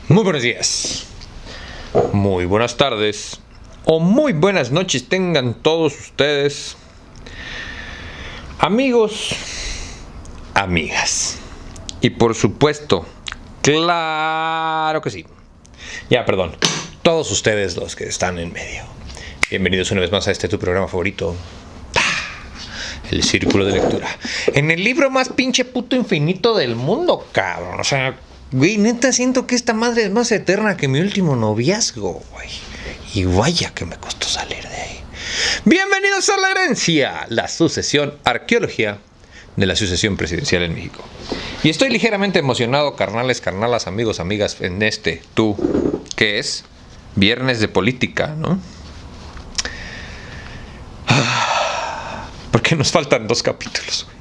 Muy buenos días, muy buenas tardes o muy buenas noches tengan todos ustedes, amigos, amigas. Y por supuesto, claro que sí. Ya, perdón, todos ustedes los que están en medio. Bienvenidos una vez más a este tu programa favorito, El Círculo de Lectura. En el libro más pinche puto infinito del mundo, cabrón. O sea, güey, neta siento que esta madre es más eterna que mi último noviazgo, güey. Y vaya que me costó salir de ahí. Bienvenidos a La Herencia, la sucesión arqueología de la sucesión presidencial en México. Y estoy ligeramente emocionado, carnales, carnalas, amigos, amigas, en que es Viernes de Política, ¿no? Porque nos faltan 2 capítulos, güey.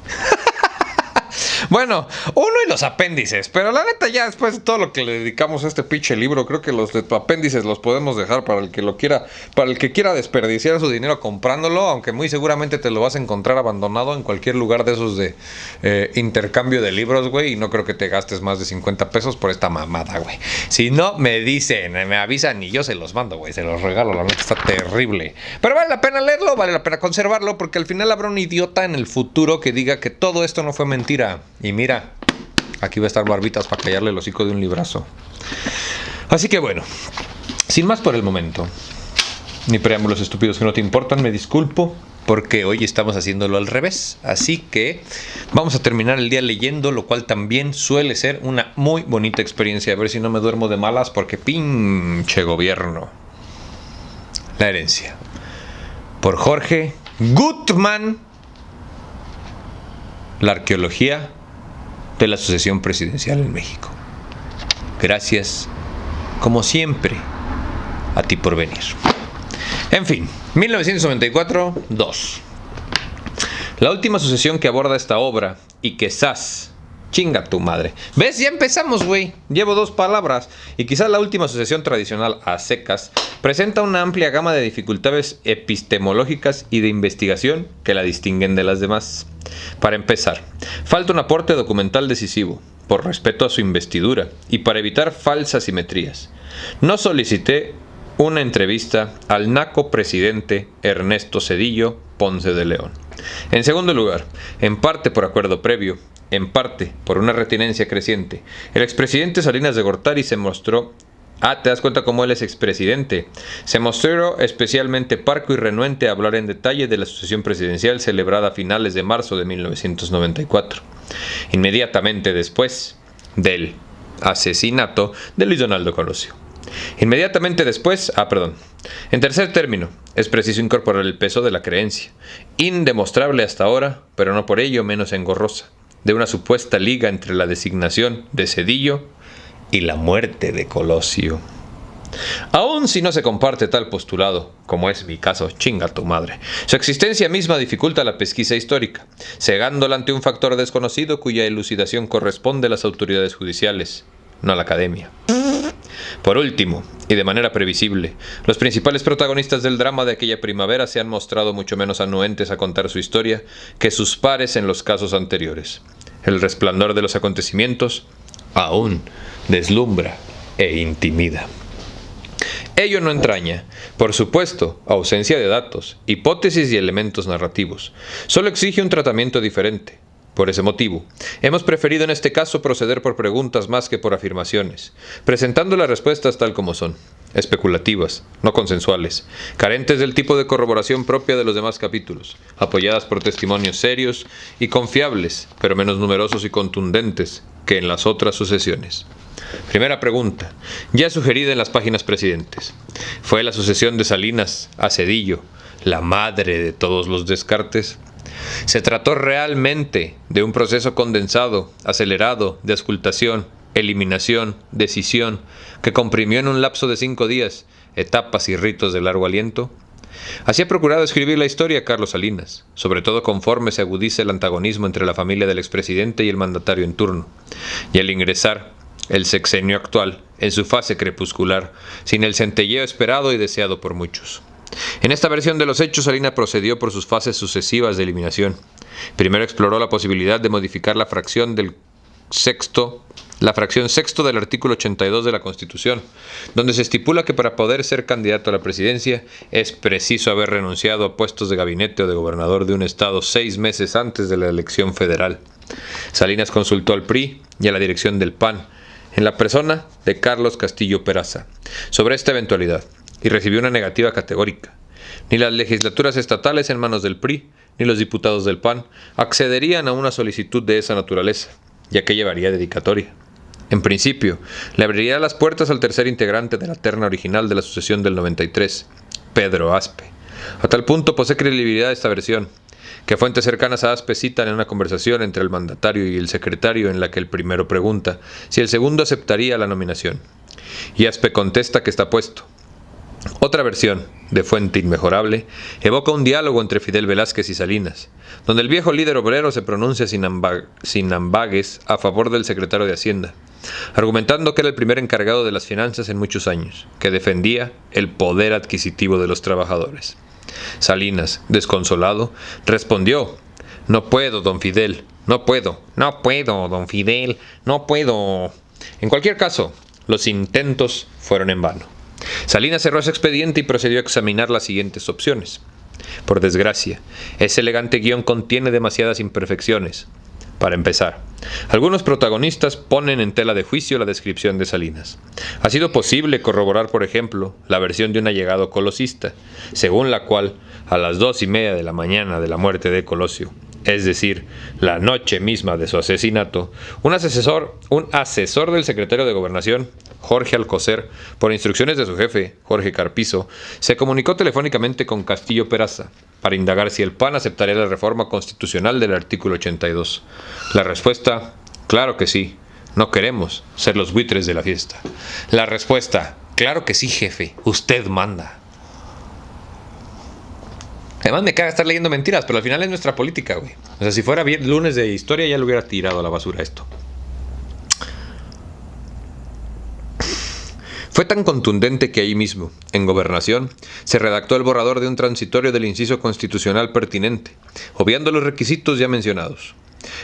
Bueno, uno y los apéndices, pero la neta ya después de todo lo que le dedicamos a este pinche libro, creo que los apéndices los podemos dejar para el que lo quiera, para el que quiera desperdiciar su dinero comprándolo, aunque muy seguramente te lo vas a encontrar abandonado en cualquier lugar de esos de intercambio de libros, güey, y no creo que te gastes más de 50 pesos por esta mamada, güey. Si no, me dicen, me avisan y yo se los mando, güey, se los regalo, la neta está terrible. Pero vale la pena leerlo, vale la pena conservarlo, porque al final habrá un idiota en el futuro que diga que todo esto no fue mentira. Y mira, aquí va a estar Barbitas para callarle el hocico de un librazo. Así que bueno, sin más por el momento, ni preámbulos estúpidos que no te importan, me disculpo, porque hoy estamos haciéndolo al revés. Así que vamos a terminar el día leyendo, lo cual también suele ser una muy bonita experiencia. A ver si no me duermo de malas, porque pinche gobierno. La herencia. Por Jorge Gutmann. La arqueología de la sucesión presidencial en México. Gracias, como siempre, a ti por venir. En fin, 1994-2. La última sucesión que aborda esta obra y quizás... Chinga tu madre. ¿Ves? Ya empezamos, güey. Llevo 2 palabras. Y quizás la última sucesión tradicional a secas presenta una amplia gama de dificultades epistemológicas y de investigación que la distinguen de las demás. Para empezar, falta un aporte documental decisivo, por respeto a su investidura y para evitar falsas simetrías. No solicité una entrevista al naco presidente Ernesto Zedillo Ponce de León. En segundo lugar, en parte por acuerdo previo, en parte por una retinencia creciente, el expresidente Salinas de Gortari se mostró... ¿te das cuenta cómo él es expresidente? Se mostró especialmente parco y renuente a hablar en detalle de la sucesión presidencial celebrada a finales de marzo de 1994, inmediatamente después del asesinato de Luis Donaldo Colosio. Inmediatamente después, en tercer término, es preciso incorporar el peso de la creencia, indemostrable hasta ahora, pero no por ello menos engorrosa, de una supuesta liga entre la designación de Zedillo y la muerte de Colosio. Aun si no se comparte tal postulado, como es mi caso, chinga tu madre, su existencia misma dificulta la pesquisa histórica, cegándola ante un factor desconocido cuya elucidación corresponde a las autoridades judiciales, no a la academia. Por último, y de manera previsible, los principales protagonistas del drama de aquella primavera se han mostrado mucho menos anuentes a contar su historia que sus pares en los casos anteriores. El resplandor de los acontecimientos aún deslumbra e intimida. Ello no entraña, por supuesto, ausencia de datos, hipótesis y elementos narrativos. Solo exige un tratamiento diferente. Por ese motivo, hemos preferido en este caso proceder por preguntas más que por afirmaciones, presentando las respuestas tal como son, especulativas, no consensuales, carentes del tipo de corroboración propia de los demás capítulos, apoyadas por testimonios serios y confiables, pero menos numerosos y contundentes que en las otras sucesiones. Primera pregunta, ya sugerida en las páginas precedentes. ¿Fue la sucesión de Salinas a Zedillo la madre de todos los descartes? ¿Se trató realmente de un proceso condensado, acelerado, de auscultación, eliminación, decisión, que comprimió en un lapso de 5 días etapas y ritos de largo aliento? Así ha procurado escribir la historia Carlos Salinas, sobre todo conforme se agudiza el antagonismo entre la familia del expresidente y el mandatario en turno, y al ingresar el sexenio actual en su fase crepuscular, sin el centelleo esperado y deseado por muchos. En esta versión de los hechos, Salinas procedió por sus fases sucesivas de eliminación. Primero exploró la posibilidad de modificar la fracción del sexto del artículo 82 de la Constitución, donde se estipula que para poder ser candidato a la presidencia es preciso haber renunciado a puestos de gabinete o de gobernador de un estado 6 meses antes de la elección federal. Salinas consultó al PRI y a la dirección del PAN, en la persona de Carlos Castillo Peraza, sobre esta eventualidad, y recibió una negativa categórica. Ni las legislaturas estatales en manos del PRI, ni los diputados del PAN accederían a una solicitud de esa naturaleza, ya que llevaría dedicatoria. En principio, le abriría las puertas al tercer integrante de la terna original de la sucesión del 93, Pedro Aspe. A tal punto posee credibilidad esta versión, que fuentes cercanas a Aspe citan en una conversación entre el mandatario y el secretario en la que el primero pregunta si el segundo aceptaría la nominación. Y Aspe contesta que está puesto. Otra versión, de fuente inmejorable, evoca un diálogo entre Fidel Velázquez y Salinas, donde el viejo líder obrero se pronuncia sin ambages a favor del secretario de Hacienda, argumentando que era el primer encargado de las finanzas en muchos años, que defendía el poder adquisitivo de los trabajadores. Salinas, desconsolado, respondió: «No puedo, don Fidel, no puedo, don Fidel, no puedo». En cualquier caso, los intentos fueron en vano. Salinas cerró ese expediente y procedió a examinar las siguientes opciones. Por desgracia, ese elegante guión contiene demasiadas imperfecciones. Para empezar, algunos protagonistas ponen en tela de juicio la descripción de Salinas. Ha sido posible corroborar, por ejemplo, la versión de un allegado colosista, según la cual, a las 2:30 de la mañana de la muerte de Colosio, es decir, la noche misma de su asesinato, un asesor del secretario de Gobernación, Jorge Alcocer, por instrucciones de su jefe, Jorge Carpizo, se comunicó telefónicamente con Castillo Peraza para indagar si el PAN aceptaría la reforma constitucional del artículo 82. La respuesta: claro que sí, no queremos ser los buitres de la fiesta. La respuesta: claro que sí, jefe, usted manda. Además me caga estar leyendo mentiras, pero al final es nuestra política, güey. O sea, si fuera bien lunes de historia ya lo hubiera tirado a la basura esto. Fue tan contundente que ahí mismo, en Gobernación, se redactó el borrador de un transitorio del inciso constitucional pertinente, obviando los requisitos ya mencionados.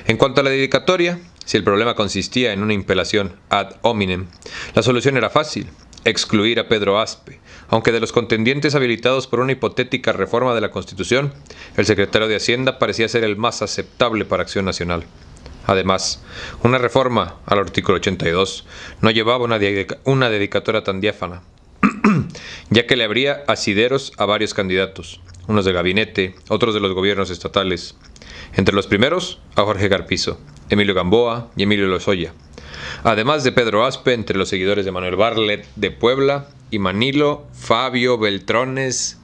En cuanto a la dedicatoria, si el problema consistía en una impelación ad hominem, la solución era fácil: excluir a Pedro Aspe, aunque de los contendientes habilitados por una hipotética reforma de la Constitución, el secretario de Hacienda parecía ser el más aceptable para Acción Nacional. Además, una reforma al artículo 82 no llevaba una dedicatoria tan diáfana, ya que le abría asideros a varios candidatos, unos de gabinete, otros de los gobiernos estatales. Entre los primeros, a Jorge Carpizo, Emilio Gamboa y Emilio Lozoya, además de Pedro Aspe entre los seguidores de Manuel Barlet de Puebla y Manilo Fabio Beltrones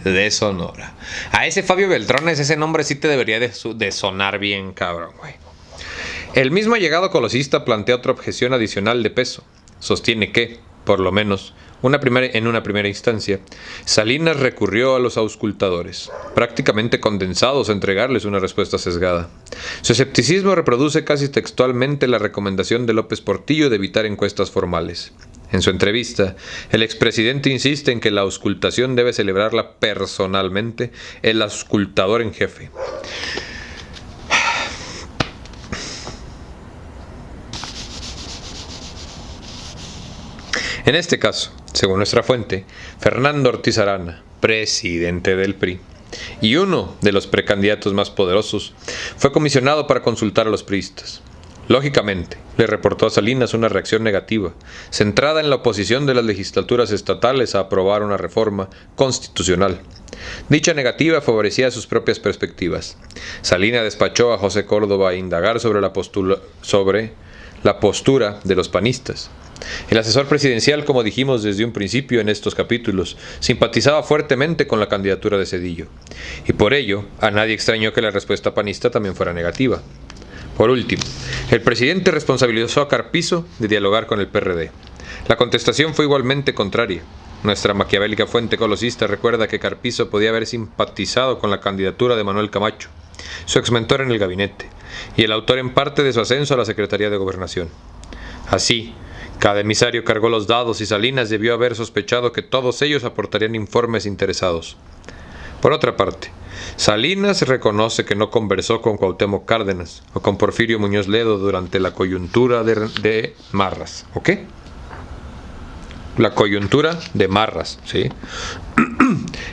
de Sonora. A ese Fabio Beltrones, ese nombre sí te debería de sonar bien, cabrón, güey. El mismo allegado colosista plantea otra objeción adicional de peso. Sostiene que, por lo menos, en una primera instancia, Salinas recurrió a los auscultadores, prácticamente condensados a entregarles una respuesta sesgada. Su escepticismo reproduce casi textualmente la recomendación de López Portillo de evitar encuestas formales. En su entrevista, el expresidente insiste en que la auscultación debe celebrarla personalmente el auscultador en jefe. En este caso, según nuestra fuente, Fernando Ortiz Arana, presidente del PRI, y uno de los precandidatos más poderosos, fue comisionado para consultar a los priistas. Lógicamente, le reportó a Salinas una reacción negativa, centrada en la oposición de las legislaturas estatales a aprobar una reforma constitucional. Dicha negativa favorecía sus propias perspectivas. Salinas despachó a José Córdoba a indagar sobre la postura de los panistas. El asesor presidencial, como dijimos desde un principio en estos capítulos, simpatizaba fuertemente con la candidatura de Zedillo, y por ello a nadie extrañó que la respuesta panista también fuera negativa. Por último, el presidente responsabilizó a Carpizo de dialogar con el PRD. La contestación fue igualmente contraria. Nuestra maquiavélica fuente colosista recuerda que Carpizo podía haber simpatizado con la candidatura de Manuel Camacho, su exmentor en el gabinete, y el autor en parte de su ascenso a la Secretaría de Gobernación. Así, cada emisario cargó los dados y Salinas debió haber sospechado que todos ellos aportarían informes interesados. Por otra parte, Salinas reconoce que no conversó con Cuauhtémoc Cárdenas o con Porfirio Muñoz Ledo durante la coyuntura de Marras. ¿Ok? La coyuntura de Marras, ¿sí?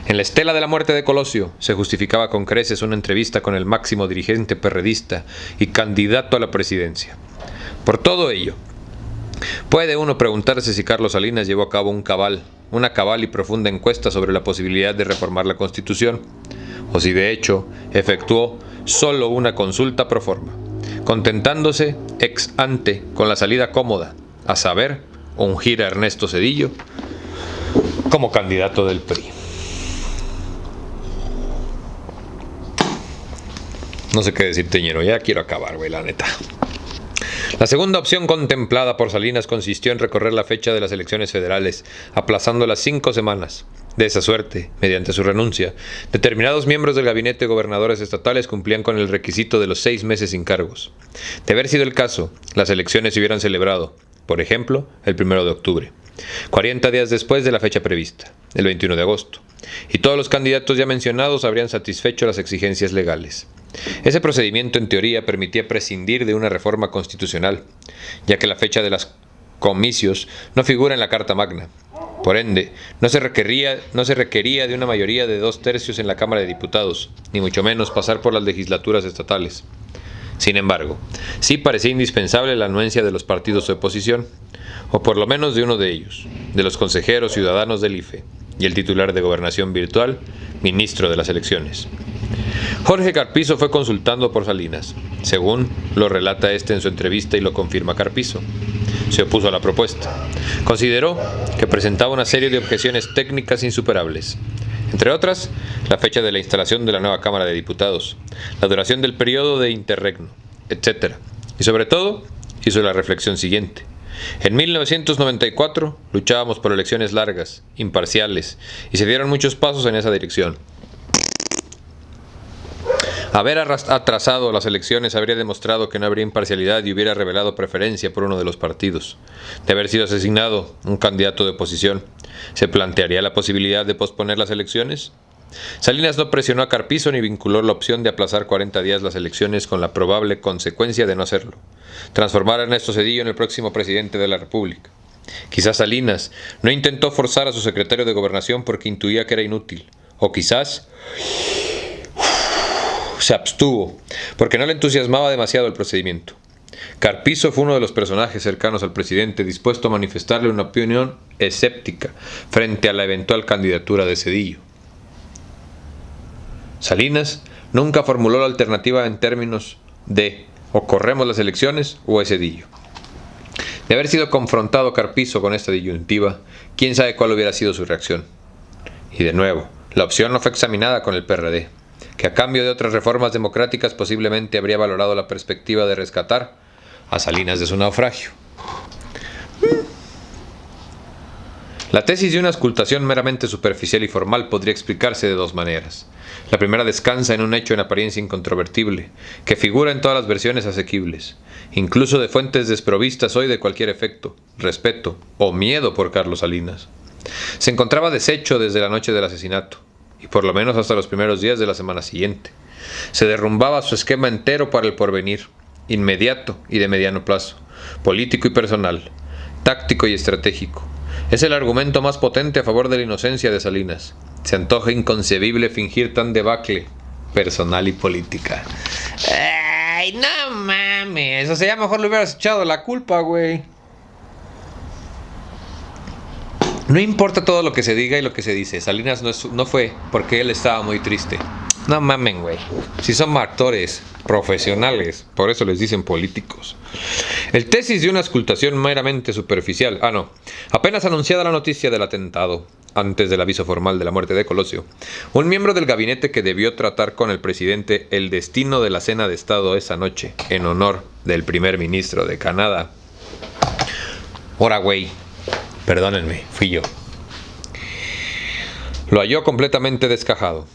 En la estela de la muerte de Colosio se justificaba con creces una entrevista con el máximo dirigente perredista y candidato a la presidencia. Por todo ello, puede uno preguntarse si Carlos Salinas llevó a cabo una cabal y profunda encuesta sobre la posibilidad de reformar la Constitución, o si de hecho efectuó solo una consulta pro forma, contentándose ex ante con la salida cómoda, a saber, ungir a Ernesto Zedillo como candidato del PRI. No sé qué decir, Teñero, ya quiero acabar, güey, la neta. La segunda opción contemplada por Salinas consistió en recorrer la fecha de las elecciones federales, aplazándolas 5 semanas. De esa suerte, mediante su renuncia, determinados miembros del gabinete de gobernadores estatales cumplían con el requisito de los 6 meses sin cargos. De haber sido el caso, las elecciones se hubieran celebrado, por ejemplo, el 1 de octubre, 40 días después de la fecha prevista, el 21 de agosto, y todos los candidatos ya mencionados habrían satisfecho las exigencias legales. Ese procedimiento en teoría permitía prescindir de una reforma constitucional, ya que la fecha de los comicios no figura en la Carta Magna. Por ende, no se requería de una mayoría de 2/3 en la Cámara de Diputados, ni mucho menos pasar por las legislaturas estatales. Sin embargo, sí parecía indispensable la anuencia de los partidos de oposición, o por lo menos de uno de ellos, de los consejeros ciudadanos del IFE, y el titular de Gobernación Virtual, ministro de las elecciones. Jorge Carpizo fue consultado por Salinas, según lo relata este en su entrevista y lo confirma Carpizo. Se opuso a la propuesta. Consideró que presentaba una serie de objeciones técnicas insuperables, entre otras, la fecha de la instalación de la nueva Cámara de Diputados, la duración del periodo de interregno, etc. Y sobre todo, hizo la reflexión siguiente. En 1994 luchábamos por elecciones largas, imparciales, y se dieron muchos pasos en esa dirección. Haber atrasado las elecciones habría demostrado que no habría imparcialidad y hubiera revelado preferencia por uno de los partidos. De haber sido asesinado un candidato de oposición, ¿se plantearía la posibilidad de posponer las elecciones? Salinas no presionó a Carpizo ni vinculó la opción de aplazar 40 días las elecciones con la probable consecuencia de no hacerlo: transformar a Ernesto Zedillo en el próximo presidente de la República. Quizás Salinas no intentó forzar a su secretario de Gobernación porque intuía que era inútil, o quizás se abstuvo porque no le entusiasmaba demasiado el procedimiento. Carpizo fue uno de los personajes cercanos al presidente dispuesto a manifestarle una opinión escéptica frente a la eventual candidatura de Zedillo. Salinas nunca formuló la alternativa en términos de o corremos las elecciones o es Zedillo. De haber sido confrontado Carpizo con esta disyuntiva, quién sabe cuál hubiera sido su reacción. Y de nuevo, la opción no fue examinada con el PRD, que a cambio de otras reformas democráticas posiblemente habría valorado la perspectiva de rescatar a Salinas de su naufragio. La tesis de una auscultación meramente superficial y formal podría explicarse de dos maneras. La primera descansa en un hecho en apariencia incontrovertible, que figura en todas las versiones asequibles, incluso de fuentes desprovistas hoy de cualquier efecto, respeto o miedo por Carlos Salinas. Se encontraba deshecho desde la noche del asesinato, y por lo menos hasta los primeros días de la semana siguiente. Se derrumbaba su esquema entero para el porvenir, inmediato y de mediano plazo, político y personal, táctico y estratégico. Es el argumento más potente a favor de la inocencia de Salinas. Se antoja inconcebible fingir tan debacle personal y política. ¡Ay, no mames! O sea, ya mejor le hubieras echado la culpa, güey. No importa todo lo que se diga y lo que se dice. Salinas no fue porque él estaba muy triste. No mamen, güey. Si son actores profesionales, por eso les dicen políticos. El tesis de una auscultación meramente superficial. Apenas anunciada la noticia del atentado, antes del aviso formal de la muerte de Colosio, un miembro del gabinete que debió tratar con el presidente el destino de la cena de Estado esa noche, en honor del primer ministro de Canadá. Ora, güey. Perdónenme, fui yo. Lo halló completamente desencajado.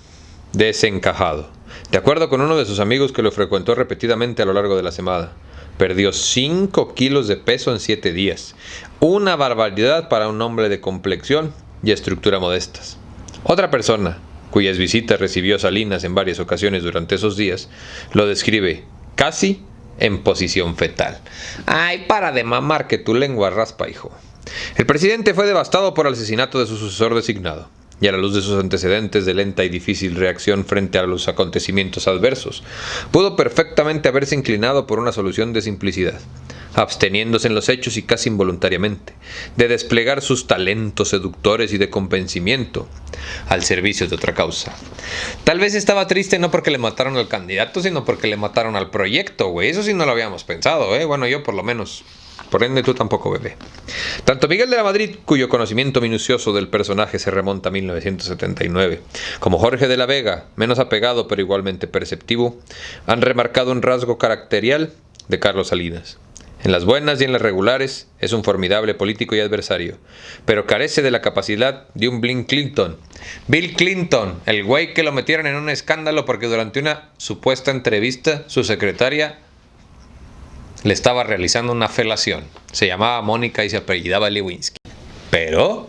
De acuerdo con uno de sus amigos que lo frecuentó repetidamente a lo largo de la semana, perdió 5 kilos de peso en 7 días. Una barbaridad para un hombre de complexión y estructura modestas. Otra persona, cuyas visitas recibió Salinas en varias ocasiones durante esos días, lo describe casi en posición fetal. Ay, para de mamar que tu lengua raspa, hijo. El presidente fue devastado por el asesinato de su sucesor designado, y a la luz de sus antecedentes de lenta y difícil reacción frente a los acontecimientos adversos, pudo perfectamente haberse inclinado por una solución de simplicidad, absteniéndose en los hechos y casi involuntariamente, de desplegar sus talentos seductores y de convencimiento al servicio de otra causa. Tal vez estaba triste no porque le mataron al candidato, sino porque le mataron al proyecto, güey. Eso sí no lo habíamos pensado, Bueno, yo por lo menos. Por ende, tú tampoco, bebé. Tanto Miguel de la Madrid, cuyo conocimiento minucioso del personaje se remonta a 1979, como Jorge de la Vega, menos apegado pero igualmente perceptivo, han remarcado un rasgo caracterial de Carlos Salinas. En las buenas y en las regulares es un formidable político y adversario, pero carece de la capacidad de un Bill Clinton. Bill Clinton, el güey que lo metieron en un escándalo porque durante una supuesta entrevista su secretaria le estaba realizando una felación. Se llamaba Mónica y se apellidaba Lewinsky. Pero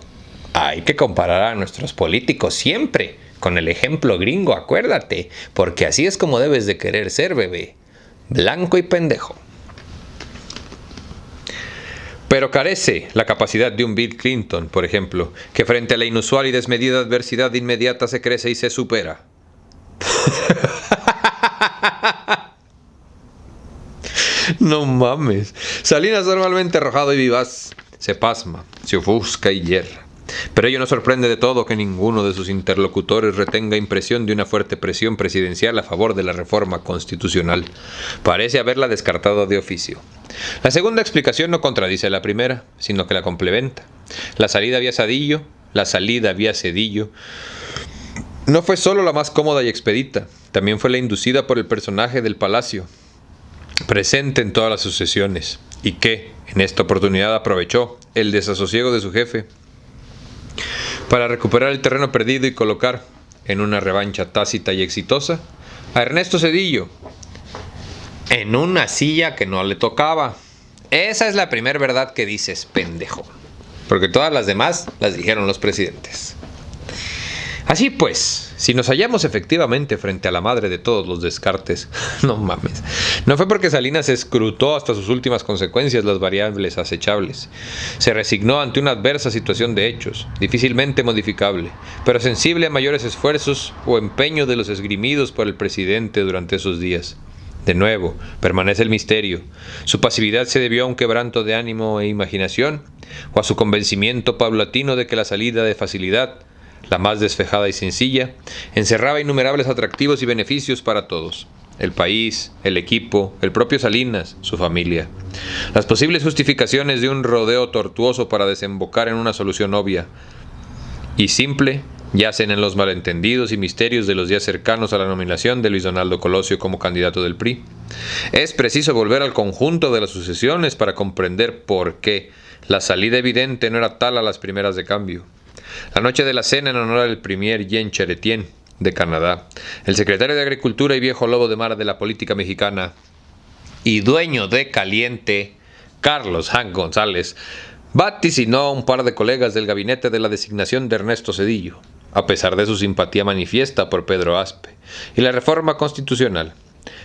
hay que comparar a nuestros políticos siempre con el ejemplo gringo, acuérdate, porque así es como debes de querer ser, bebé. Blanco y pendejo. Pero carece la capacidad de un Bill Clinton, por ejemplo, que frente a la inusual y desmedida adversidad inmediata se crece y se supera. No mames. Salinas, normalmente arrojado y vivaz, se pasma, se ofusca y hierra. Pero ello no sorprende de todo que ninguno de sus interlocutores retenga impresión de una fuerte presión presidencial a favor de la reforma constitucional. Parece haberla descartado de oficio. La segunda explicación no contradice la primera, sino que la complementa. La salida vía Cedillo no fue solo la más cómoda y expedita, también fue la inducida por el personaje del Palacio, presente en todas las sucesiones, y que, en esta oportunidad, aprovechó el desasosiego de su jefe para recuperar el terreno perdido y colocar, en una revancha tácita y exitosa, a Ernesto Zedillo en una silla que no le tocaba. Esa es la primera verdad que dices, pendejo, porque todas las demás las dijeron los presidentes. Así pues, si nos hallamos efectivamente frente a la madre de todos los descartes, no mames, no fue porque Salinas escrutó hasta sus últimas consecuencias las variables acechables. Se resignó ante una adversa situación de hechos, difícilmente modificable, pero sensible a mayores esfuerzos o empeño de los esgrimidos por el presidente durante esos días. De nuevo, permanece el misterio. ¿Su pasividad se debió a un quebranto de ánimo e imaginación, o a su convencimiento paulatino de que la salida de facilidad, la más desfejada y sencilla, encerraba innumerables atractivos y beneficios para todos? El país, el equipo, el propio Salinas, su familia. Las posibles justificaciones de un rodeo tortuoso para desembocar en una solución obvia y simple yacen en los malentendidos y misterios de los días cercanos a la nominación de Luis Donaldo Colosio como candidato del PRI. Es preciso volver al conjunto de las sucesiones para comprender por qué la salida evidente no era tal a las primeras de cambio. La noche de la cena en honor al premier Jean Chrétien de Canadá, el secretario de Agricultura y viejo lobo de mar de la política mexicana y dueño de Caliente, Carlos Hank González, vaticinó a un par de colegas del gabinete de la designación de Ernesto Zedillo, a pesar de su simpatía manifiesta por Pedro Aspe y la reforma constitucional.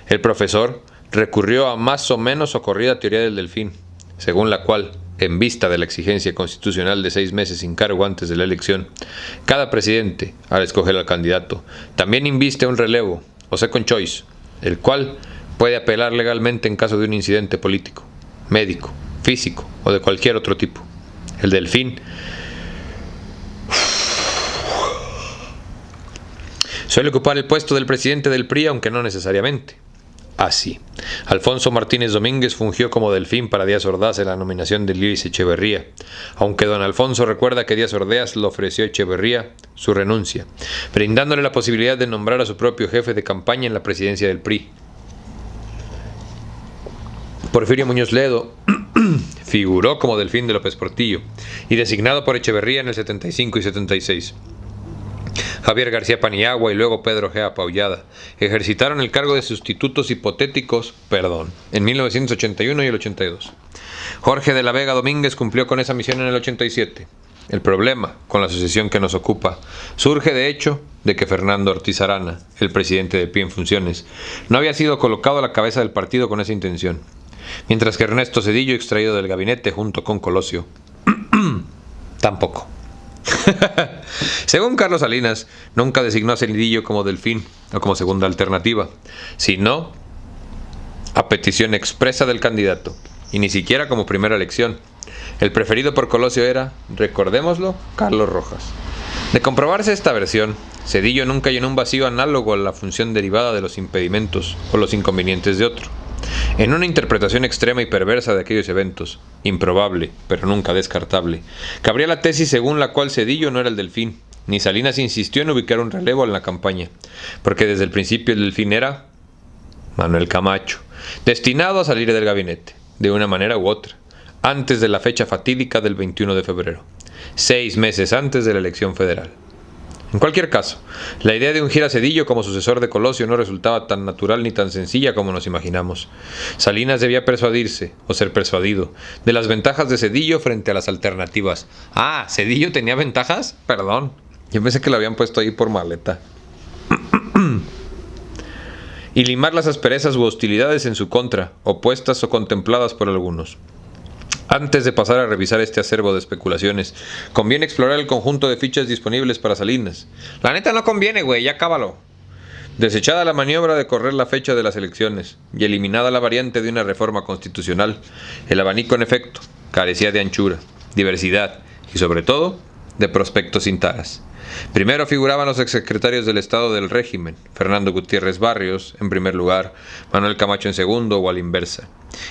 El profesor recurrió a más o menos socorrida teoría del delfín, según la cual, en vista de la exigencia constitucional de 6 meses sin cargo antes de la elección, cada presidente, al escoger al candidato, también inviste un relevo, o second choice, el cual puede apelar legalmente en caso de un incidente político, médico, físico o de cualquier otro tipo. El delfín suele ocupar el puesto del presidente del PRI, aunque no necesariamente. Así, Alfonso Martínez Domínguez fungió como delfín para Díaz Ordaz en la nominación de Luis Echeverría, aunque don Alfonso recuerda que Díaz Ordaz le ofreció a Echeverría su renuncia, brindándole la posibilidad de nombrar a su propio jefe de campaña en la presidencia del PRI. Porfirio Muñoz Ledo figuró como delfín de López Portillo y designado por Echeverría en el 75 y 76. Javier García Paniagua y luego Pedro G. Apaullada ejercitaron el cargo de sustitutos hipotéticos, en 1981 y el 82. Jorge de la Vega Domínguez cumplió con esa misión en el 87. El problema con la sucesión que nos ocupa surge de hecho de que Fernando Ortiz Arana, el presidente del PRI en funciones, no había sido colocado a la cabeza del partido con esa intención, mientras que Ernesto Zedillo, extraído del gabinete junto con Colosio, tampoco. Según Carlos Salinas, nunca designó a Zedillo como Delfín o como segunda alternativa, sino a petición expresa del candidato, y ni siquiera como primera elección. El preferido por Colosio era, recordémoslo, Carlos Rojas. De comprobarse esta versión, Zedillo nunca llenó un vacío análogo a la función derivada de los impedimentos o los inconvenientes de otro. En una interpretación extrema y perversa de aquellos eventos, improbable, pero nunca descartable, cabría la tesis según la cual Zedillo no era el Delfín, ni Salinas insistió en ubicar un relevo en la campaña, porque desde el principio el Delfín era Manuel Camacho, destinado a salir del gabinete, de una manera u otra, antes de la fecha fatídica del 21 de febrero, 6 meses antes de la elección federal. En cualquier caso, la idea de ungir a Zedillo como sucesor de Colosio no resultaba tan natural ni tan sencilla como nos imaginamos. Salinas debía persuadirse, o ser persuadido, de las ventajas de Zedillo frente a las alternativas. Ah, ¿Zedillo tenía ventajas? Perdón, yo pensé que lo habían puesto ahí por maleta. Y limar las asperezas u hostilidades en su contra, opuestas o contempladas por algunos. Antes de pasar a revisar este acervo de especulaciones, conviene explorar el conjunto de fichas disponibles para Salinas. La neta no conviene, güey, ya cábalo. Desechada la maniobra de correr la fecha de las elecciones y eliminada la variante de una reforma constitucional, el abanico en efecto carecía de anchura, diversidad y sobre todo de prospectos sin taras. Primero figuraban los exsecretarios del Estado del régimen, Fernando Gutiérrez Barrios en primer lugar, Manuel Camacho en segundo o a la inversa,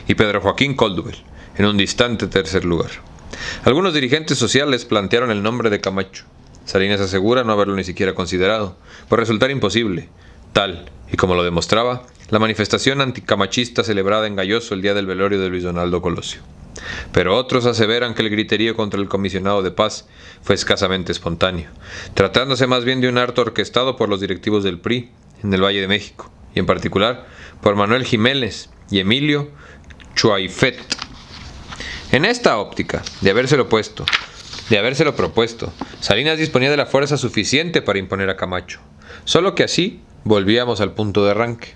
y Pedro Joaquín Coldwell en un distante tercer lugar. Algunos dirigentes sociales plantearon el nombre de Camacho. Salinas asegura no haberlo ni siquiera considerado, por resultar imposible, tal y como lo demostraba la manifestación anticamachista celebrada en Galloso el día del velorio de Luis Donaldo Colosio. Pero otros aseveran que el griterío contra el comisionado de paz fue escasamente espontáneo, tratándose más bien de un acto orquestado por los directivos del PRI en el Valle de México, y en particular por Manuel Jiménez y Emilio Chuaifet. En esta óptica, de habérselo propuesto, Salinas disponía de la fuerza suficiente para imponer a Camacho, solo que así volvíamos al punto de arranque.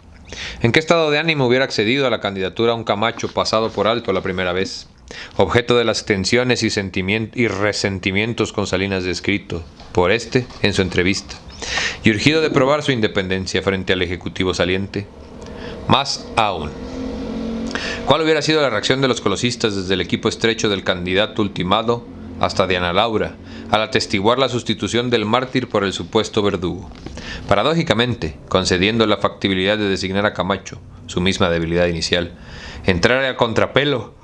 ¿En qué estado de ánimo hubiera accedido a la candidatura un Camacho pasado por alto la primera vez, objeto de las tensiones y resentimientos con Salinas descrito por este en su entrevista, y urgido de probar su independencia frente al ejecutivo saliente? Más aún, ¿cuál hubiera sido la reacción de los colosistas desde el equipo estrecho del candidato ultimado hasta Diana Laura, al atestiguar la sustitución del mártir por el supuesto verdugo? Paradójicamente, concediendo la factibilidad de designar a Camacho, su misma debilidad inicial, entrar a contrapelo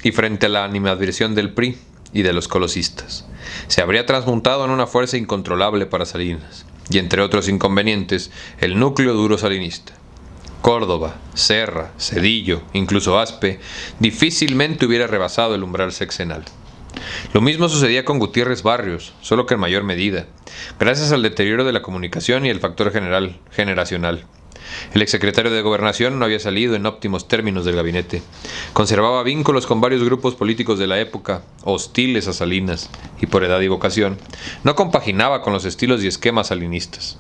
y frente a la animadversión del PRI y de los colosistas, se habría transmutado en una fuerza incontrolable para Salinas, y entre otros inconvenientes, el núcleo duro salinista. Córdoba, Serra, Zedillo, incluso Aspe, difícilmente hubiera rebasado el umbral sexenal. Lo mismo sucedía con Gutiérrez Barrios, solo que en mayor medida, gracias al deterioro de la comunicación y el factor generacional. El exsecretario de Gobernación no había salido en óptimos términos del gabinete. Conservaba vínculos con varios grupos políticos de la época, hostiles a Salinas, y por edad y vocación, no compaginaba con los estilos y esquemas salinistas.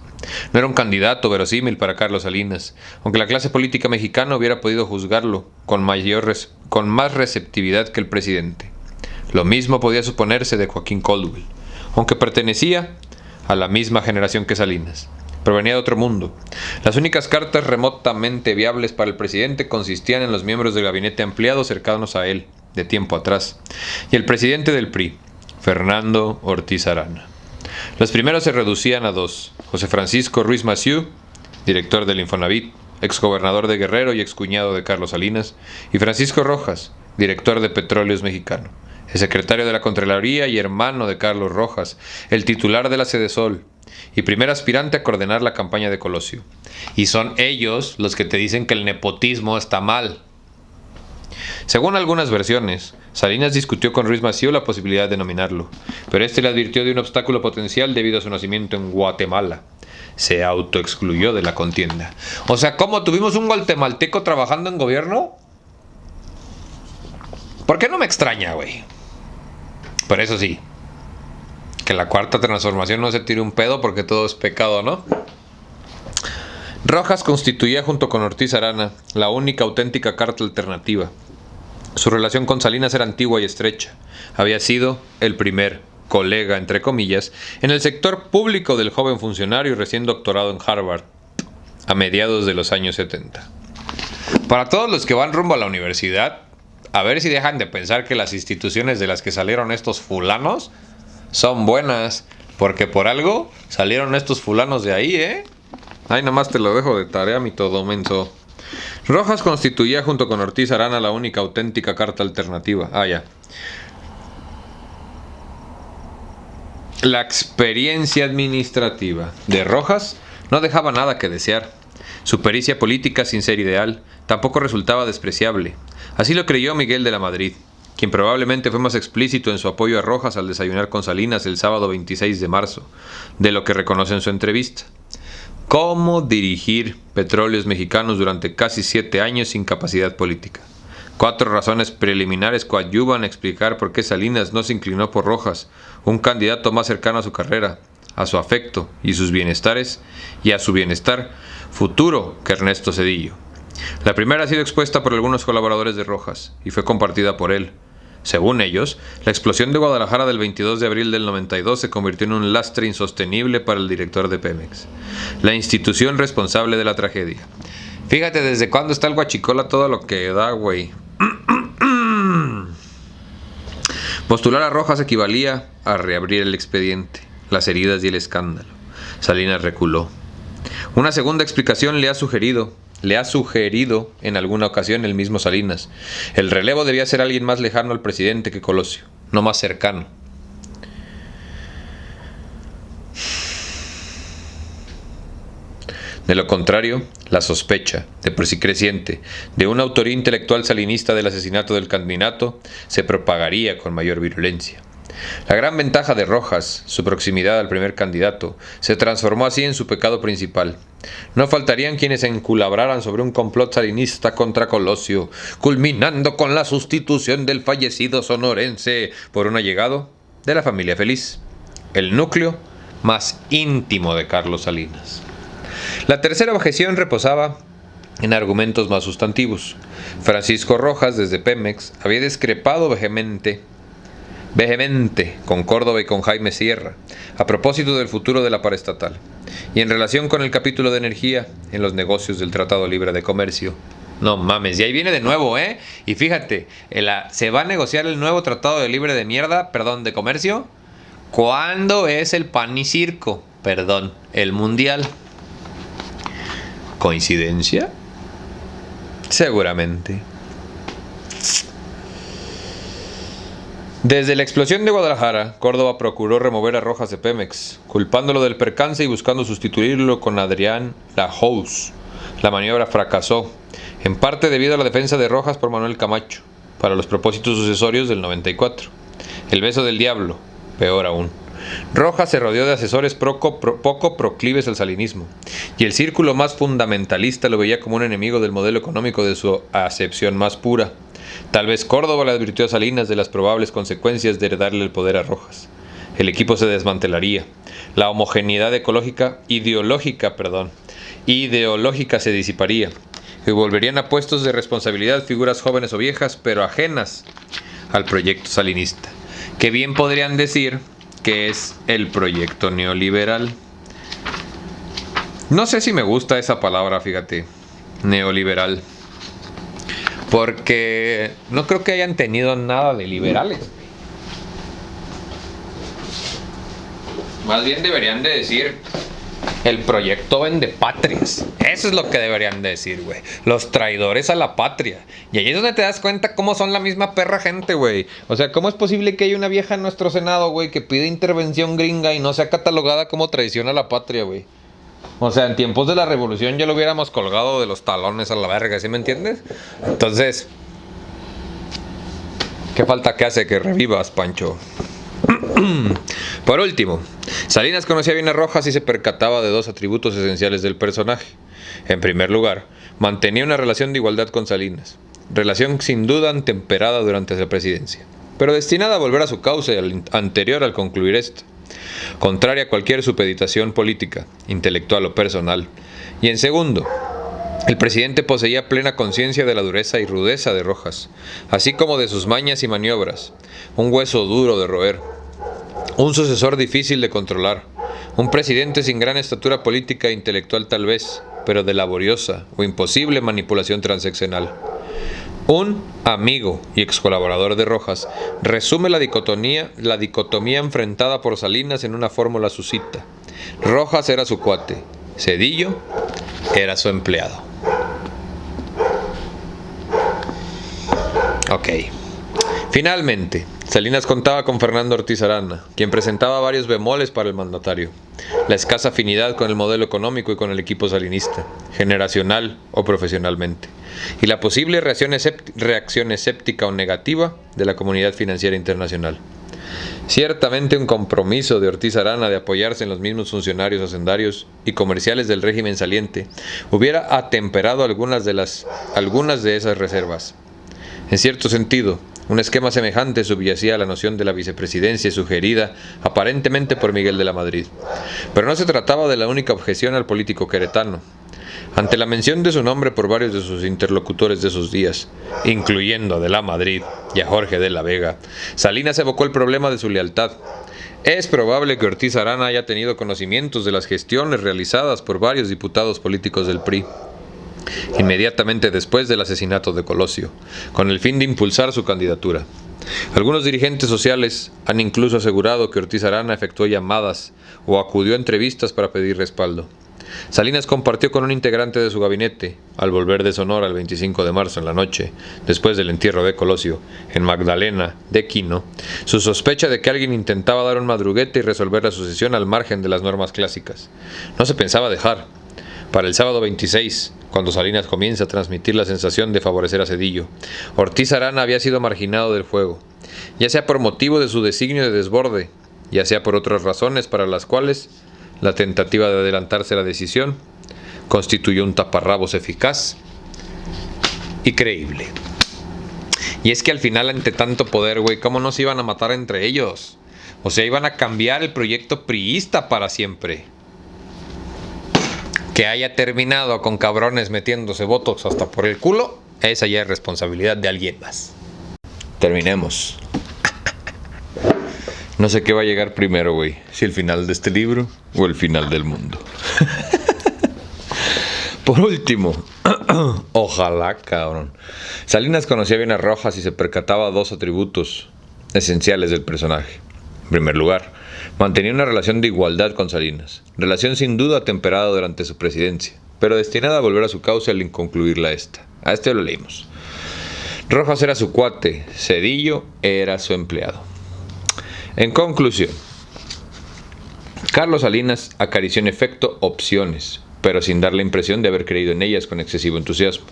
No era un candidato verosímil para Carlos Salinas, aunque la clase política mexicana hubiera podido juzgarlo con más receptividad que el presidente. Lo mismo podía suponerse de Joaquín Coldwell, aunque pertenecía a la misma generación que Salinas. Provenía de otro mundo. Las únicas cartas remotamente viables para el presidente consistían en los miembros del gabinete ampliado cercanos a él, de tiempo atrás, y el presidente del PRI, Fernando Ortiz Arana. Los primeros se reducían a dos: José Francisco Ruiz Massieu, director del Infonavit, exgobernador de Guerrero y excuñado de Carlos Salinas, y Francisco Rojas, director de Petróleos Mexicano, el secretario de la Contraloría y hermano de Carlos Rojas, el titular de la Sedesol, y primer aspirante a coordinar la campaña de Colosio. Y son ellos los que te dicen que el nepotismo está mal. Según algunas versiones, Salinas discutió con Ruiz Massieu la posibilidad de nominarlo, pero este le advirtió de un obstáculo potencial debido a su nacimiento en Guatemala. Se autoexcluyó de la contienda. O sea, ¿cómo tuvimos un guatemalteco trabajando en gobierno? Porque no me extraña, güey. Por eso sí. Que la cuarta transformación no se tire un pedo porque todo es pecado, ¿no? Rojas constituía junto con Ortiz Arana la única auténtica carta alternativa. Su relación con Salinas era antigua y estrecha. Había sido el primer colega, entre comillas, en el sector público del joven funcionario recién doctorado en Harvard a mediados de los años 70. Para todos los que van rumbo a la universidad, a ver si dejan de pensar que las instituciones de las que salieron estos fulanos son buenas, porque por algo salieron estos fulanos de ahí, ¿eh? Ahí nomás te lo dejo de tarea, mi todo menso. Rojas constituía junto con Ortiz Arana la única auténtica carta alternativa. Ya. La experiencia administrativa de Rojas no dejaba nada que desear. Su pericia política, sin ser ideal, tampoco resultaba despreciable. Así lo creyó Miguel de la Madrid, quien probablemente fue más explícito en su apoyo a Rojas al desayunar con Salinas el sábado 26 de marzo, de lo que reconoce en su entrevista. ¿Cómo dirigir Petróleos Mexicanos durante casi 7 años sin capacidad política? 4 razones preliminares coadyuvan a explicar por qué Salinas no se inclinó por Rojas, un candidato más cercano a su carrera, a su afecto y sus bienestares, y a su bienestar futuro que Ernesto Zedillo. La primera ha sido expuesta por algunos colaboradores de Rojas, y fue compartida por él. Según ellos, la explosión de Guadalajara del 22 de abril del 92 se convirtió en un lastre insostenible para el director de Pemex, la institución responsable de la tragedia. Fíjate desde cuándo está el guachicola todo lo que da, güey. Postular a Rojas equivalía a reabrir el expediente, las heridas y el escándalo. Salinas reculó. Una segunda explicación le ha sugerido en alguna ocasión el mismo Salinas. El relevo debía ser alguien más lejano al presidente que Colosio, no más cercano. De lo contrario, la sospecha, de por sí creciente, de una autoría intelectual salinista del asesinato del candidato se propagaría con mayor virulencia. La gran ventaja de Rojas, su proximidad al primer candidato, se transformó así en su pecado principal. No faltarían quienes se enculabraran sobre un complot salinista contra Colosio, culminando con la sustitución del fallecido sonorense por un allegado de la familia Feliz, el núcleo más íntimo de Carlos Salinas. La tercera objeción reposaba en argumentos más sustantivos. Francisco Rojas, desde Pemex, había discrepado vehemente con Córdoba y con Jaime Sierra, a propósito del futuro de la paraestatal, y en relación con el capítulo de energía en los negocios del Tratado Libre de Comercio. No mames, y ahí viene de nuevo, ¿eh? Y fíjate, se va a negociar el nuevo Tratado de Libre de Comercio. ¿Cuándo es el pan y circo? El mundial. ¿Coincidencia? Seguramente. Desde la explosión de Guadalajara, Córdoba procuró remover a Rojas de Pemex, culpándolo del percance y buscando sustituirlo con Adrián Lajous. La maniobra fracasó, en parte debido a la defensa de Rojas por Manuel Camacho, para los propósitos sucesorios del 94. El beso del diablo, peor aún. Rojas se rodeó de asesores poco proclives al salinismo, y el círculo más fundamentalista lo veía como un enemigo del modelo económico de su acepción más pura. Tal vez Córdoba le advirtió a Salinas de las probables consecuencias de heredarle el poder a Rojas. El equipo se desmantelaría. La homogeneidad ideológica se disiparía. Y volverían a puestos de responsabilidad figuras jóvenes o viejas, pero ajenas al proyecto salinista, que bien podrían decir que es el proyecto neoliberal. No sé si me gusta esa palabra, fíjate, neoliberal, porque no creo que hayan tenido nada de liberales. Más bien deberían de decir el proyecto vendepatrias. Eso es lo que deberían de decir, güey. Los traidores a la patria. Y ahí es donde te das cuenta cómo son la misma perra gente, güey. O sea, ¿cómo es posible que haya una vieja en nuestro Senado, güey, que pide intervención gringa y no sea catalogada como traición a la patria, güey? O sea, en tiempos de la revolución ya lo hubiéramos colgado de los talones a la verga, ¿sí me entiendes? Entonces, ¿qué falta que hace que revivas, Pancho? Por último, Salinas conocía bien a Rojas y se percataba de dos atributos esenciales del personaje. En primer lugar, mantenía una relación de igualdad con Salinas. relación sin duda temperada durante esa presidencia, pero destinada a volver a su cauce anterior al concluir esta, contraria a cualquier supeditación política, intelectual o personal. Y en segundo, el presidente poseía plena conciencia de la dureza y rudeza de Rojas, así como de sus mañas y maniobras, un hueso duro de roer, un sucesor difícil de controlar, un presidente sin gran estatura política e intelectual tal vez, pero de laboriosa o imposible manipulación transaccional. Un amigo y ex colaborador de Rojas resume la dicotomía enfrentada por Salinas en una fórmula suscita. Rojas era su cuate, Zedillo era su empleado. Ok. Finalmente, Salinas contaba con Fernando Ortiz Arana, quien presentaba varios bemoles para el mandatario: la escasa afinidad con el modelo económico y con el equipo salinista, generacional o profesionalmente, y la posible reacción escéptica o negativa de la comunidad financiera internacional. Ciertamente un compromiso de Ortiz Arana de apoyarse en los mismos funcionarios hacendarios y comerciales del régimen saliente hubiera atemperado algunas de esas reservas. En cierto sentido, un esquema semejante subyacía a la noción de la vicepresidencia sugerida aparentemente por Miguel de la Madrid. Pero no se trataba de la única objeción al político queretano. Ante la mención de su nombre por varios de sus interlocutores de esos días, incluyendo a de la Madrid y a Jorge de la Vega, Salinas evocó el problema de su lealtad. Es probable que Ortiz Arana haya tenido conocimientos de las gestiones realizadas por varios diputados políticos del PRI inmediatamente después del asesinato de Colosio, con el fin de impulsar su candidatura. Algunos dirigentes sociales han incluso asegurado que Ortiz Arana efectuó llamadas o acudió a entrevistas para pedir respaldo. Salinas compartió con un integrante de su gabinete, al volver de Sonora el 25 de marzo en la noche, después del entierro de Colosio, en Magdalena de Quino, su sospecha de que alguien intentaba dar un madruguete y resolver la sucesión al margen de las normas clásicas. No se pensaba dejar. Para el sábado 26, cuando Salinas comienza a transmitir la sensación de favorecer a Zedillo, Ortiz Arana había sido marginado del juego, ya sea por motivo de su designio de desborde, ya sea por otras razones para las cuales la tentativa de adelantarse a la decisión constituyó un taparrabos eficaz y creíble. Y es que al final, ante tanto poder, güey, ¿cómo no se iban a matar entre ellos? O sea, iban a cambiar el proyecto priista para siempre. Que haya terminado con cabrones metiéndose botox hasta por el culo, esa ya es responsabilidad de alguien más. Terminemos. No sé qué va a llegar primero, güey. Si el final de este libro o el final del mundo. Por último, ojalá, cabrón. Salinas conocía bien a Rojas y se percataba dos atributos esenciales del personaje. En primer lugar, mantenía una relación de igualdad con Salinas, relación sin duda temperada durante su presidencia, pero destinada a volver a su cauce al inconcluirla esta. A este lo leímos. Rojas era su cuate, Zedillo era su empleado. En conclusión, Carlos Salinas acarició en efecto opciones, pero sin dar la impresión de haber creído en ellas con excesivo entusiasmo.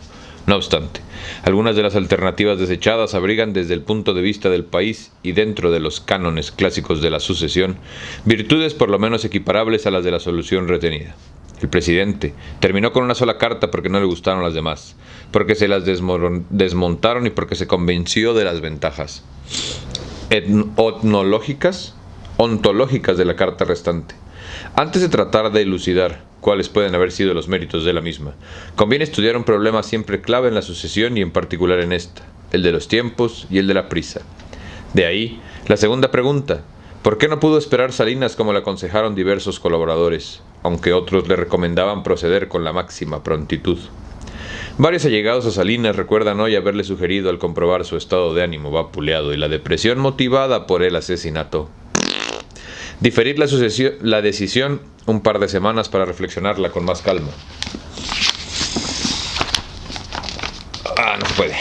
No obstante, algunas de las alternativas desechadas abrigan desde el punto de vista del país y dentro de los cánones clásicos de la sucesión, virtudes por lo menos equiparables a las de la solución retenida. El presidente terminó con una sola carta porque no le gustaron las demás, porque se las desmontaron y porque se convenció de las ventajas ontológicas de la carta restante. Antes de tratar de elucidar cuáles pueden haber sido los méritos de la misma, conviene estudiar un problema siempre clave en la sucesión y en particular en esta, el de los tiempos y el de la prisa. De ahí, la segunda pregunta: ¿por qué no pudo esperar Salinas como le aconsejaron diversos colaboradores, aunque otros le recomendaban proceder con la máxima prontitud? Varios allegados a Salinas recuerdan hoy haberle sugerido, al comprobar su estado de ánimo vapuleado y la depresión motivada por el asesinato, diferir la decisión un par de semanas para reflexionarla con más calma. No se puede.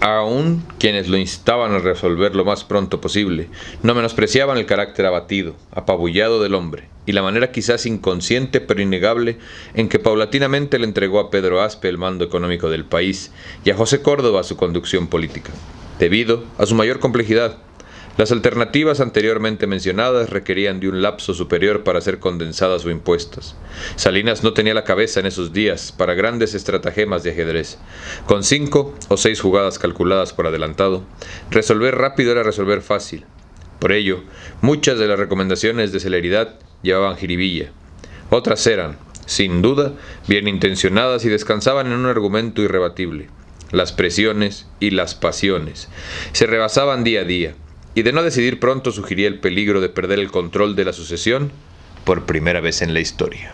Aún quienes lo instaban a resolver lo más pronto posible, no menospreciaban el carácter abatido, apabullado del hombre, y la manera quizás inconsciente pero innegable en que paulatinamente le entregó a Pedro Aspe el mando económico del país y a José Córdoba su conducción política, debido a su mayor complejidad, Las alternativas anteriormente mencionadas requerían de un lapso superior para ser condensadas o impuestas. Salinas no tenía la cabeza en esos días para grandes estratagemas de ajedrez. Con 5 o 6 jugadas calculadas por adelantado, resolver rápido era resolver fácil. Por ello, muchas de las recomendaciones de celeridad llevaban jiribilla. Otras eran, sin duda, bien intencionadas y descansaban en un argumento irrebatible. Las presiones y las pasiones se rebasaban día a día, y de no decidir pronto sugería el peligro de perder el control de la sucesión por primera vez en la historia.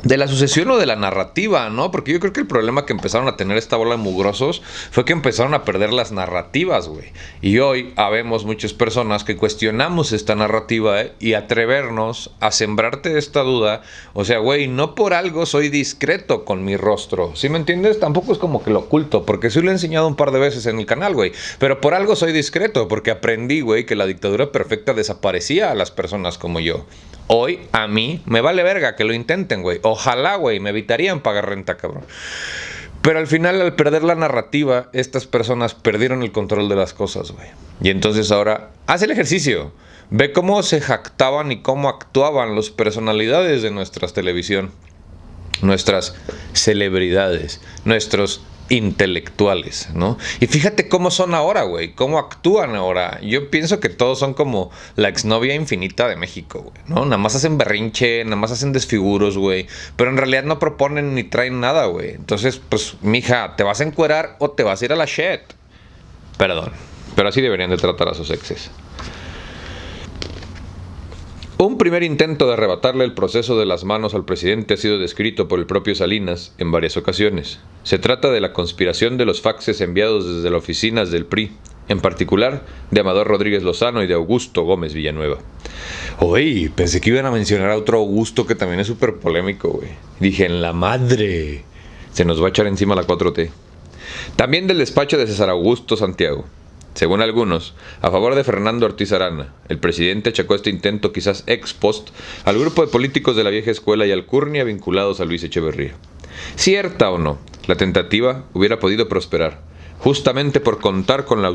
De la sucesión o de la narrativa, ¿no? Porque yo creo que el problema que empezaron a tener esta bola de mugrosos fue que empezaron a perder las narrativas, güey. Y hoy habemos muchas personas que cuestionamos esta narrativa, y atrevernos a sembrarte esta duda. O sea, güey, no por algo soy discreto con mi rostro, ¿sí me entiendes? Tampoco es como que lo oculto, porque sí lo he enseñado un par de veces en el canal, güey. Pero por algo soy discreto, porque aprendí, güey, que la dictadura perfecta desaparecía a las personas como yo. Hoy, a mí, me vale verga que lo intenten, güey. Ojalá, güey, me evitarían pagar renta, cabrón. Pero al final, al perder la narrativa, estas personas perdieron el control de las cosas, güey. Y entonces ahora, haz el ejercicio. Ve cómo se jactaban y cómo actuaban las personalidades de nuestra televisión. Nuestras celebridades, nuestros intelectuales, ¿no? Y fíjate cómo son ahora, güey, cómo actúan ahora. Yo pienso que todos son como la exnovia infinita de México, güey, ¿no? Nada más hacen berrinche, nada más hacen desfiguros, güey, pero en realidad no proponen ni traen nada, güey. Entonces, pues, mija, ¿te vas a encuerar o te vas a ir a la shit? Perdón, pero así deberían de tratar a sus exes. Un primer intento de arrebatarle el proceso de las manos al presidente ha sido descrito por el propio Salinas en varias ocasiones. Se trata de la conspiración de los faxes enviados desde las oficinas del PRI, en particular de Amador Rodríguez Lozano y de Augusto Gómez Villanueva. Oye, pensé que iban a mencionar a otro Augusto que también es súper polémico, güey. Dije, en la madre, se nos va a echar encima la 4T. También del despacho de César Augusto Santiago. Según algunos, a favor de Fernando Ortiz Arana, el presidente achacó este intento quizás ex post al grupo de políticos de la vieja escuela y alcurnia vinculados a Luis Echeverría. Cierta o no, la tentativa hubiera podido prosperar, justamente por contar con la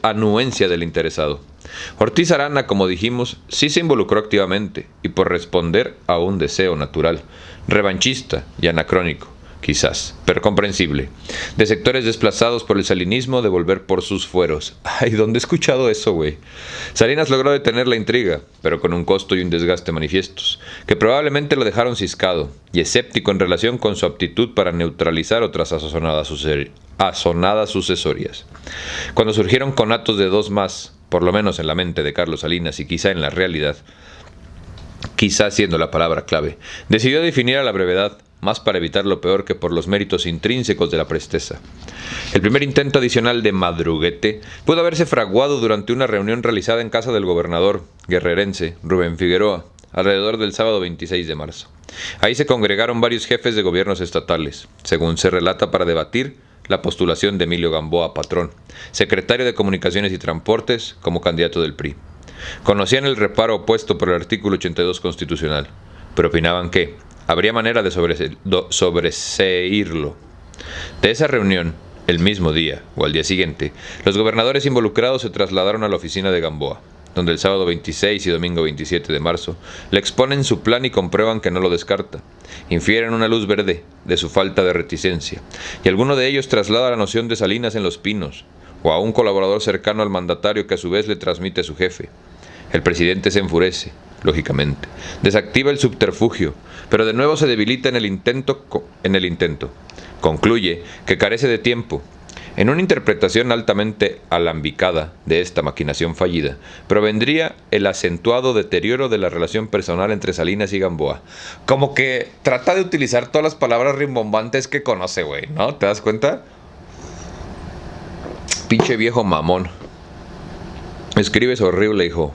anuencia del interesado. Ortiz Arana, como dijimos, sí se involucró activamente y por responder a un deseo natural, revanchista y anacrónico. Quizás, pero comprensible, de sectores desplazados por el salinismo de volver por sus fueros. Ay, ¿dónde he escuchado eso, güey? Salinas logró detener la intriga, pero con un costo y un desgaste manifiestos, que probablemente lo dejaron ciscado y escéptico en relación con su aptitud para neutralizar otras asonadas sucesorias. Cuando surgieron conatos de dos más, por lo menos en la mente de Carlos Salinas y quizá en la realidad, quizá siendo la palabra clave, decidió definir a la brevedad, más para evitar lo peor que por los méritos intrínsecos de la presteza. El primer intento adicional de madruguete pudo haberse fraguado durante una reunión realizada en casa del gobernador guerrerense Rubén Figueroa, alrededor del sábado 26 de marzo. Ahí se congregaron varios jefes de gobiernos estatales, según se relata, para debatir la postulación de Emilio Gamboa Patrón, secretario de Comunicaciones y Transportes, como candidato del PRI. Conocían el reparo opuesto por el artículo 82 constitucional, pero opinaban que habría manera de sobreseírlo. De esa reunión, el mismo día o al día siguiente, los gobernadores involucrados se trasladaron a la oficina de Gamboa, donde el sábado 26 y domingo 27 de marzo le exponen su plan y comprueban que no lo descarta. Infieren una luz verde de su falta de reticencia, y alguno de ellos traslada la noción de Salinas en Los Pinos, o a un colaborador cercano al mandatario que a su vez le transmite a su jefe. El presidente se enfurece, lógicamente, desactiva el subterfugio, pero de nuevo se debilita en el intento. Concluye que carece de tiempo. En una interpretación altamente alambicada de esta maquinación fallida, provendría el acentuado deterioro de la relación personal entre Salinas y Gamboa. Como que trata de utilizar todas las palabras rimbombantes que conoce, güey, ¿no? ¿Te das cuenta? Pinche viejo mamón. Escribes horrible, hijo.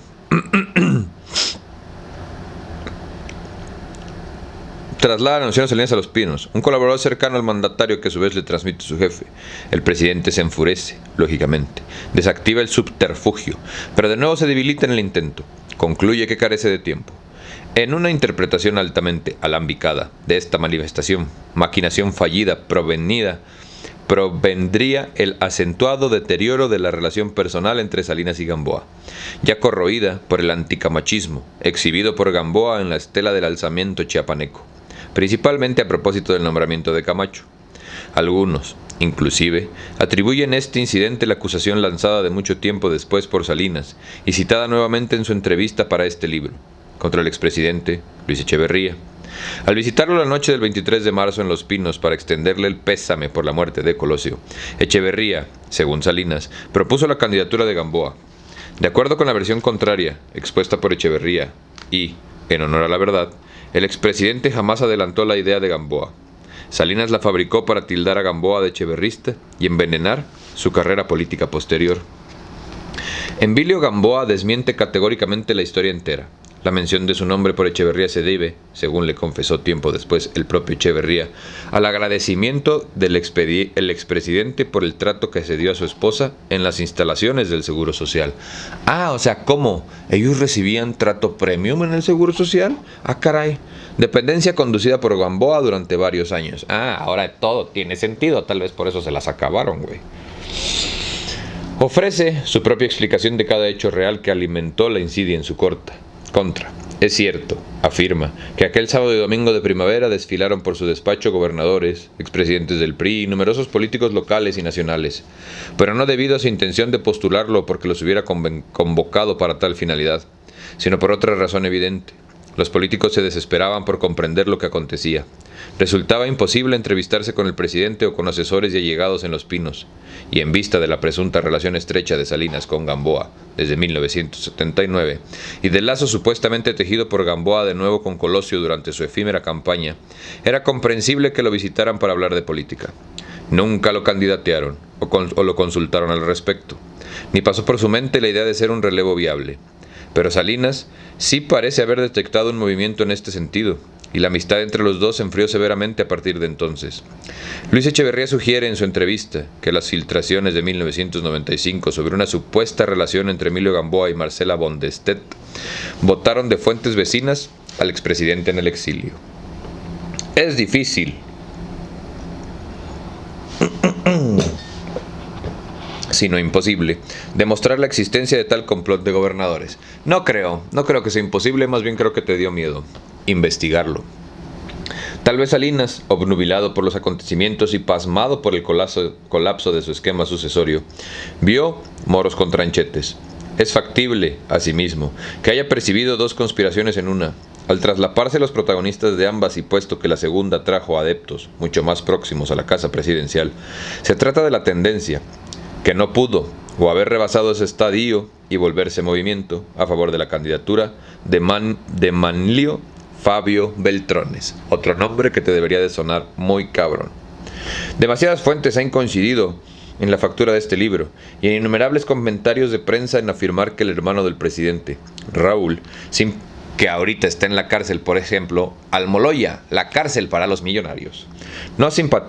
Traslada la noción de Salinas a Los Pinos, un colaborador cercano al mandatario que a su vez le transmite a su jefe. El presidente se enfurece, lógicamente, desactiva el subterfugio, pero de nuevo se debilita en el intento. Concluye que carece de tiempo. En una interpretación altamente alambicada de esta manifestación, maquinación fallida provenida provendría el acentuado deterioro de la relación personal entre Salinas y Gamboa, ya corroída por el anticamachismo, exhibido por Gamboa en la estela del alzamiento chiapaneco, principalmente a propósito del nombramiento de Camacho. Algunos, inclusive, atribuyen este incidente la acusación lanzada de mucho tiempo después por Salinas y citada nuevamente en su entrevista para este libro, contra el expresidente Luis Echeverría. Al visitarlo la noche del 23 de marzo en Los Pinos para extenderle el pésame por la muerte de Colosio, Echeverría, según Salinas, propuso la candidatura de Gamboa. De acuerdo con la versión contraria, expuesta por Echeverría, y, en honor a la verdad, el expresidente jamás adelantó la idea de Gamboa. Salinas la fabricó para tildar a Gamboa de echeverrista y envenenar su carrera política posterior. Emilio Gamboa desmiente categóricamente la historia entera. La mención de su nombre por Echeverría se debe, según le confesó tiempo después el propio Echeverría, al agradecimiento del expresidente por el trato que se dio a su esposa en las instalaciones del Seguro Social. Ah, o sea, ¿cómo? ¿Ellos recibían trato premium en el Seguro Social? Ah, caray. Dependencia conducida por Gamboa durante varios años. Ah, ahora todo tiene sentido, tal vez por eso se las acabaron, güey. Ofrece su propia explicación de cada hecho real que alimentó la insidia en su contra. Es cierto, afirma, que aquel sábado y domingo de primavera desfilaron por su despacho gobernadores, expresidentes del PRI y numerosos políticos locales y nacionales, pero no debido a su intención de postularlo porque los hubiera convocado para tal finalidad, sino por otra razón evidente. Los políticos se desesperaban por comprender lo que acontecía. Resultaba imposible entrevistarse con el presidente o con asesores y allegados en Los Pinos, y en vista de la presunta relación estrecha de Salinas con Gamboa desde 1979, y del lazo supuestamente tejido por Gamboa de nuevo con Colosio durante su efímera campaña, era comprensible que lo visitaran para hablar de política. Nunca lo candidatearon o lo consultaron al respecto, ni pasó por su mente la idea de ser un relevo viable. Pero Salinas sí parece haber detectado un movimiento en este sentido, y la amistad entre los dos se enfrió severamente a partir de entonces. Luis Echeverría sugiere en su entrevista que las filtraciones de 1995 sobre una supuesta relación entre Emilio Gamboa y Marcela Bondestedt botaron de fuentes vecinas al expresidente en el exilio. Es difícil, sino imposible, demostrar la existencia de tal complot de gobernadores. No creo que sea imposible, más bien creo que te dio miedo investigarlo. Tal vez Salinas, obnubilado por los acontecimientos y pasmado por el colapso de su esquema sucesorio, vio moros con tranchetes. Es factible, asimismo, que haya percibido dos conspiraciones en una. Al traslaparse los protagonistas de ambas y puesto que la segunda trajo adeptos mucho más próximos a la casa presidencial, se trata de la tendencia, que no pudo o haber rebasado ese estadio y volverse movimiento a favor de la candidatura de Manlio Fabio Beltrones, otro nombre que te debería de sonar muy cabrón. Demasiadas fuentes han coincidido en la factura de este libro y en innumerables comentarios de prensa en afirmar que el hermano del presidente, Raúl, que ahorita está en la cárcel, por ejemplo, Almoloya, la cárcel para los millonarios,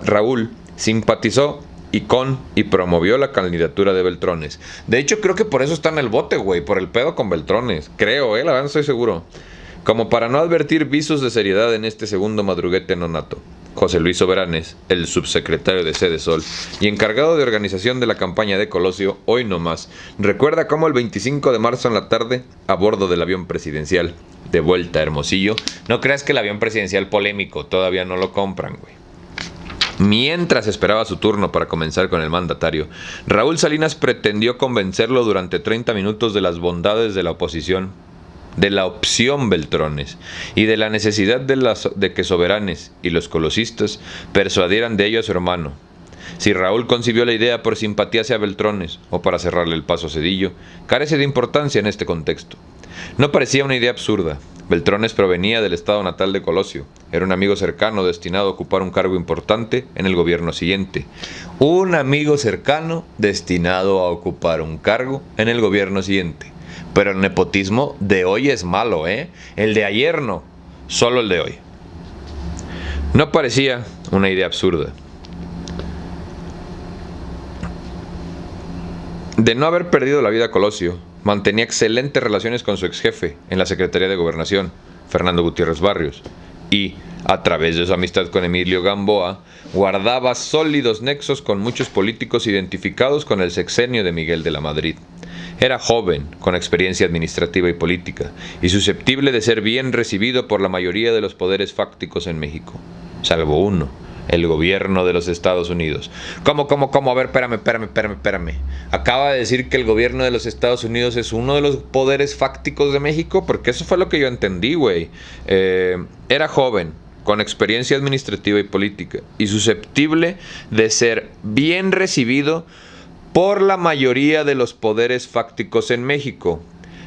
Raúl simpatizó y promovió la candidatura de Beltrones. De hecho, creo que por eso está en el bote, güey, por el pedo con Beltrones. Creo, la verdad no estoy seguro. Como para no advertir visos de seriedad en este segundo madruguete nonato, José Luis Soberanes, el subsecretario de Sede Sol y encargado de organización de la campaña de Colosio, hoy no más, recuerda cómo el 25 de marzo en la tarde, a bordo del avión presidencial, de vuelta a Hermosillo, no creas que el avión presidencial polémico, todavía no lo compran, güey. Mientras esperaba su turno para comenzar con el mandatario, Raúl Salinas pretendió convencerlo durante 30 minutos de las bondades de la opción Beltrones y de la necesidad de que Soberanes y los colosistas persuadieran de ello a su hermano. Si Raúl concibió la idea por simpatía hacia Beltrones o para cerrarle el paso a Zedillo, carece de importancia en este contexto. No parecía una idea absurda. Beltrones provenía del estado natal de Colosio. Era un amigo cercano destinado a ocupar un cargo importante en el gobierno siguiente. Un amigo cercano destinado a ocupar un cargo en el gobierno siguiente. Pero el nepotismo de hoy es malo, ¿eh? El de ayer no, solo el de hoy. No parecía una idea absurda. De no haber perdido la vida Colosio, mantenía excelentes relaciones con su exjefe en la Secretaría de Gobernación, Fernando Gutiérrez Barrios, y, A través de su amistad con Emilio Gamboa, guardaba sólidos nexos con muchos políticos identificados con el sexenio de Miguel de la Madrid. Era joven, con experiencia administrativa y política, y susceptible de ser bien recibido por la mayoría de los poderes fácticos en México, salvo uno, el gobierno de los Estados Unidos. ¿Cómo? A ver, espérame. Acaba de decir que el gobierno de los Estados Unidos es uno de los poderes fácticos de México, porque eso fue lo que yo entendí, güey. Era joven, con experiencia administrativa y política, y susceptible de ser bien recibido por la mayoría de los poderes fácticos en México,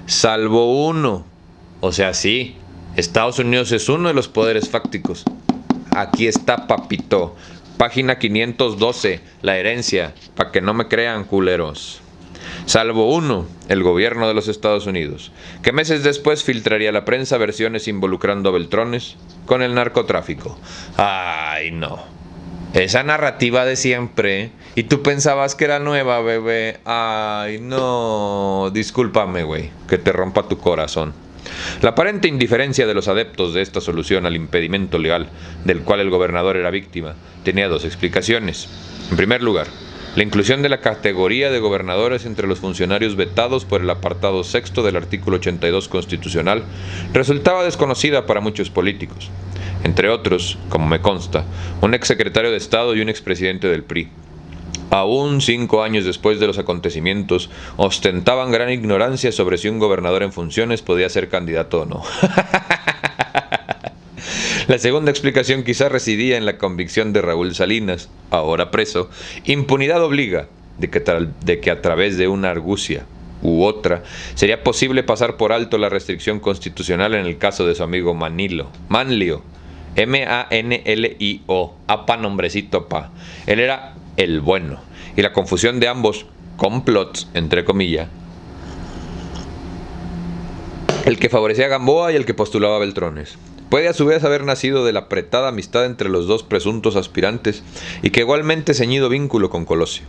salvo uno. O sea, sí, Estados Unidos es uno de los poderes fácticos. Aquí está, papito. Página 512, la herencia, para que no me crean, culeros. Salvo uno, el gobierno de los Estados Unidos, que meses después filtraría a la prensa versiones involucrando a Beltrones con el narcotráfico. Ay, no. Esa narrativa de siempre. Y tú pensabas que era nueva, bebé. Ay, no. Discúlpame, güey. Que te rompa tu corazón. La aparente indiferencia de los adeptos de esta solución al impedimento legal, del cual el gobernador era víctima, tenía dos explicaciones. En primer lugar, la inclusión de la categoría de gobernadores entre los funcionarios vetados por el apartado sexto del artículo 82 constitucional resultaba desconocida para muchos políticos. Entre otros, como me consta, un exsecretario de Estado y un expresidente del PRI. Aún 5 años después de los acontecimientos, ostentaban gran ignorancia sobre si un gobernador en funciones podía ser candidato o no. La segunda explicación quizá residía en la convicción de Raúl Salinas, ahora preso, impunidad obliga, de que a través de una argucia u otra sería posible pasar por alto la restricción constitucional en el caso de su amigo Manlio, M-A-N-L-I-O, apa nombrecito pa. Él era el bueno, y la confusión de ambos complots, entre comillas, el que favorecía a Gamboa y el que postulaba a Beltrones, puede a su vez haber nacido de la apretada amistad entre los dos presuntos aspirantes y que igualmente ceñido vínculo con Colosio.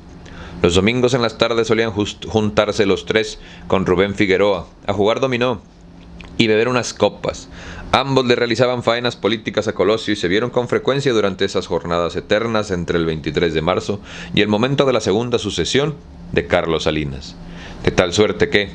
Los domingos en las tardes solían juntarse los tres con Rubén Figueroa a jugar dominó y beber unas copas. Ambos le realizaban faenas políticas a Colosio y se vieron con frecuencia durante esas jornadas eternas entre el 23 de marzo y el momento de la segunda sucesión de Carlos Salinas. De tal suerte que,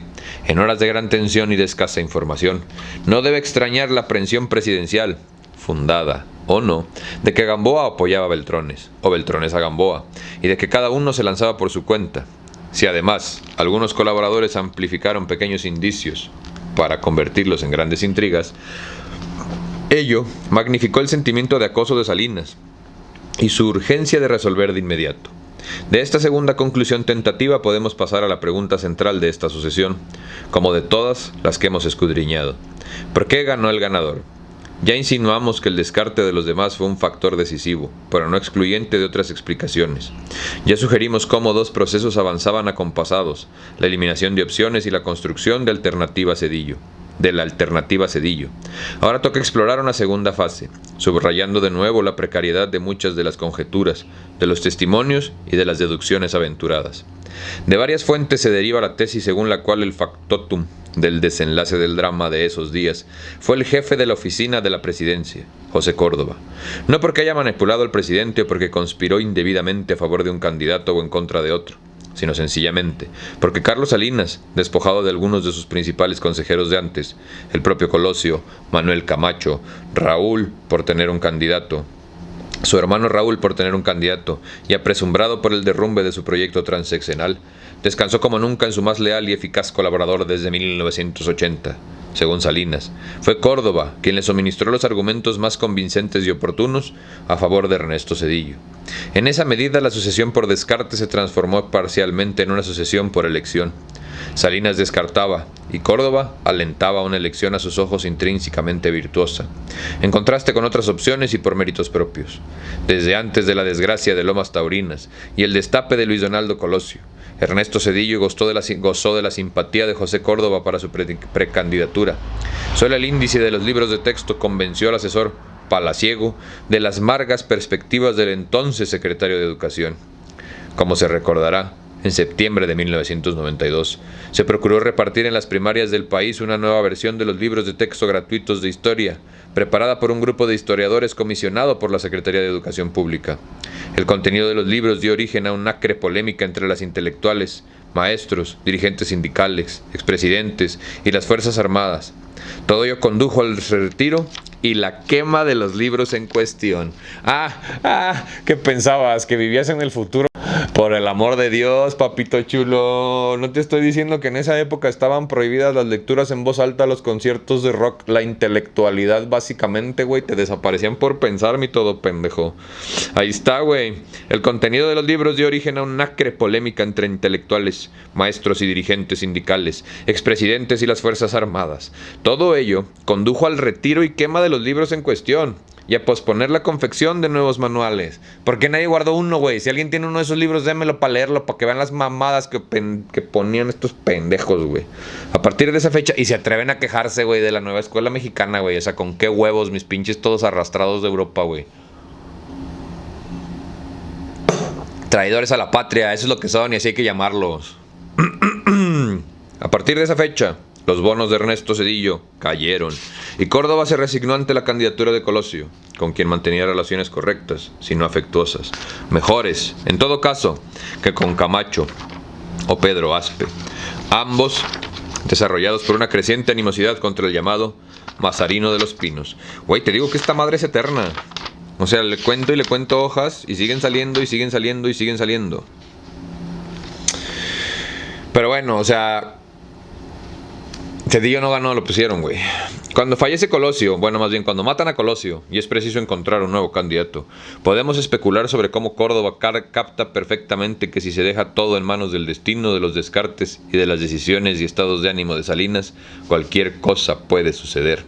en horas de gran tensión y de escasa información, no debe extrañar la aprensión presidencial, fundada o no, de que Gamboa apoyaba a Beltrones, o Beltrones a Gamboa, y de que cada uno se lanzaba por su cuenta. Si además algunos colaboradores amplificaron pequeños indicios para convertirlos en grandes intrigas, ello magnificó el sentimiento de acoso de Salinas y su urgencia de resolver de inmediato. De esta segunda conclusión tentativa podemos pasar a la pregunta central de esta sucesión, como de todas las que hemos escudriñado. ¿Por qué ganó el ganador? Ya insinuamos que el descarte de los demás fue un factor decisivo, pero no excluyente de otras explicaciones. Ya sugerimos cómo dos procesos avanzaban acompasados, la eliminación de opciones y la construcción de la alternativa Zedillo. Ahora toca explorar una segunda fase, subrayando de nuevo la precariedad de muchas de las conjeturas, de los testimonios y de las deducciones aventuradas. De varias fuentes se deriva la tesis según la cual el factotum del desenlace del drama de esos días fue el jefe de la oficina de la presidencia, José Córdoba, no porque haya manipulado al presidente o porque conspiró indebidamente a favor de un candidato o en contra de otro, sino sencillamente porque Carlos Salinas, despojado de algunos de sus principales consejeros de antes, el propio Colosio, Manuel Camacho, Raúl por tener un candidato, su hermano Raúl por tener un candidato, y apresumbrado por el derrumbe de su proyecto transeccional, descansó como nunca en su más leal y eficaz colaborador desde 1980. Según Salinas, fue Córdoba quien le suministró los argumentos más convincentes y oportunos a favor de Ernesto Zedillo. En esa medida, la sucesión por descarte se transformó parcialmente en una sucesión por elección. Salinas descartaba y Córdoba alentaba una elección a sus ojos intrínsecamente virtuosa, en contraste con otras opciones y por méritos propios. Desde antes de la desgracia de Lomas Taurinas y el destape de Luis Donaldo Colosio, Ernesto Zedillo gozó de la simpatía de José Córdoba para su precandidatura. Solo el índice de los libros de texto convenció al asesor palaciego de las amargas perspectivas del entonces secretario de Educación. Como se recordará, En septiembre de 1992, se procuró repartir en las primarias del país una nueva versión de los libros de texto gratuitos de historia, preparada por un grupo de historiadores comisionado por la Secretaría de Educación Pública. El contenido de los libros dio origen a una acre polémica entre las intelectuales, maestros, dirigentes sindicales, expresidentes y las Fuerzas Armadas. Todo ello condujo al retiro y la quema de los libros en cuestión. ¿Qué pensabas? ¿Que vivías en el futuro? Por el amor de Dios, papito chulo. No te estoy diciendo que en esa época estaban prohibidas las lecturas en voz alta, los conciertos de rock, la intelectualidad básicamente, güey. Te desaparecían por pensar, mi todo pendejo. Ahí está, güey. El contenido de los libros dio origen a una acre polémica entre intelectuales, maestros y dirigentes sindicales, expresidentes y las Fuerzas Armadas. Todo ello condujo al retiro y quema de los libros en cuestión y a posponer la confección de nuevos manuales. ¿Por qué nadie guardó uno, güey? Si alguien tiene uno de esos libros, démelo para leerlo, para que vean las mamadas que ponían estos pendejos, güey. A partir de esa fecha, y se atreven a quejarse, güey, de la nueva escuela mexicana, güey. O sea, con qué huevos, mis pinches todos arrastrados de Europa, güey. Traidores a la patria, eso es lo que son y así hay que llamarlos. A partir de esa fecha, los bonos de Ernesto Zedillo cayeron y Córdoba se resignó ante la candidatura de Colosio, con quien mantenía relaciones correctas, si no afectuosas, mejores, en todo caso, que con Camacho o Pedro Aspe, ambos desarrollados por una creciente animosidad contra el llamado Mazarino de los Pinos. Güey, te digo que esta madre es eterna. O sea, le cuento y le cuento hojas y siguen saliendo y siguen saliendo y siguen saliendo. Pero bueno, o sea, Zedillo no ganó, lo pusieron, güey. Cuando fallece Colosio, bueno, más bien cuando matan a Colosio y es preciso encontrar un nuevo candidato, podemos especular sobre cómo Córdoba capta perfectamente que si se deja todo en manos del destino, de los descartes y de las decisiones y estados de ánimo de Salinas, cualquier cosa puede suceder.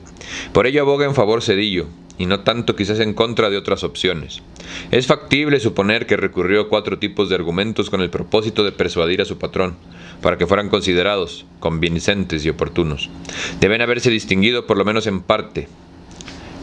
Por ello aboga en favor Zedillo, y no tanto quizás en contra de otras opciones. Es factible suponer que recurrió a 4 tipos de argumentos con el propósito de persuadir a su patrón, para que fueran considerados convincentes y oportunos. Deben haberse distinguido por lo menos en parte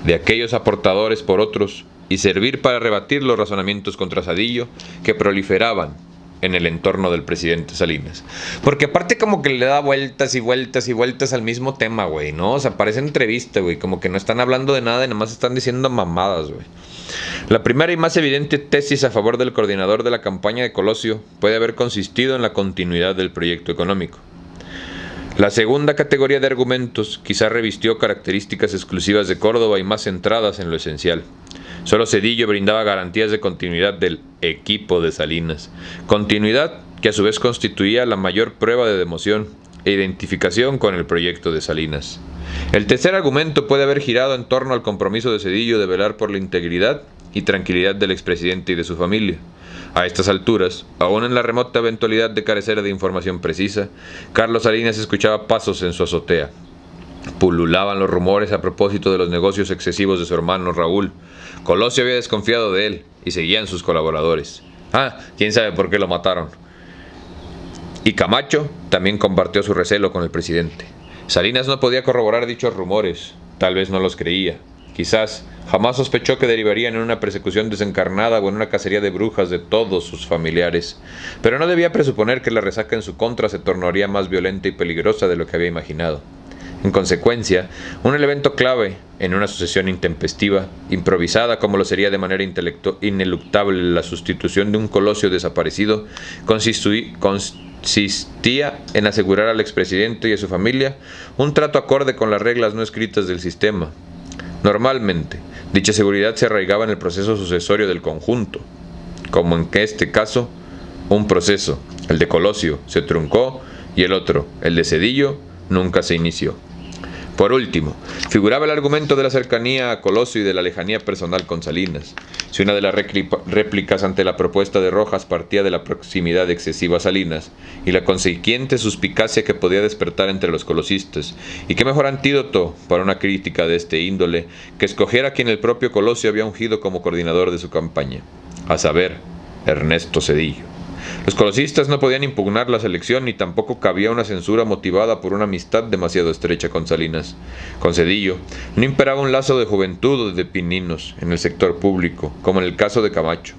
de aquellos aportadores por otros y servir para rebatir los razonamientos contra Zedillo que proliferaban en el entorno del presidente Salinas. Porque aparte como que le da vueltas y vueltas y vueltas al mismo tema, güey, ¿no? O sea, parece entrevista, güey, como que no están hablando de nada y nada más están diciendo mamadas, güey. La primera y más evidente tesis a favor del coordinador de la campaña de Colosio puede haber consistido en la continuidad del proyecto económico. La segunda categoría de argumentos quizá revistió características exclusivas de Córdoba y más centradas en lo esencial. Solo Zedillo brindaba garantías de continuidad del equipo de Salinas. Continuidad que a su vez constituía la mayor prueba de democión e identificación con el proyecto de Salinas. El tercer argumento puede haber girado en torno al compromiso de Zedillo de velar por la integridad y tranquilidad del expresidente y de su familia. A estas alturas, aún en la remota eventualidad de carecer de información precisa, Carlos Salinas escuchaba pasos en su azotea. Pululaban los rumores a propósito de los negocios excesivos de su hermano Raúl. Colosio había desconfiado de él y seguían sus colaboradores. Quién sabe por qué lo mataron. Y Camacho también compartió su recelo con el presidente. Salinas no podía corroborar dichos rumores, tal vez no los creía. Quizás jamás sospechó que derivarían en una persecución desencarnada o en una cacería de brujas de todos sus familiares. Pero no debía presuponer que la resaca en su contra se tornaría más violenta y peligrosa de lo que había imaginado. En consecuencia, un elemento clave en una sucesión intempestiva, improvisada como lo sería de manera ineluctable la sustitución de un Colosio desaparecido, consistía en asegurar al expresidente y a su familia un trato acorde con las reglas no escritas del sistema. Normalmente, dicha seguridad se arraigaba en el proceso sucesorio del conjunto, como en este caso, un proceso, el de Colosio, se truncó y el otro, el de Zedillo, nunca se inició. Por último, figuraba el argumento de la cercanía a Colosio y de la lejanía personal con Salinas. Si una de las réplicas ante la propuesta de Rojas partía de la proximidad excesiva a Salinas y la consiguiente suspicacia que podía despertar entre los colosistas, y qué mejor antídoto para una crítica de este índole que escoger a quien el propio Colosio había ungido como coordinador de su campaña, a saber, Ernesto Zedillo. Los colosistas no podían impugnar la selección ni tampoco cabía una censura motivada por una amistad demasiado estrecha con Salinas. Con Zedillo no imperaba un lazo de juventud o de pininos en el sector público, como en el caso de Camacho.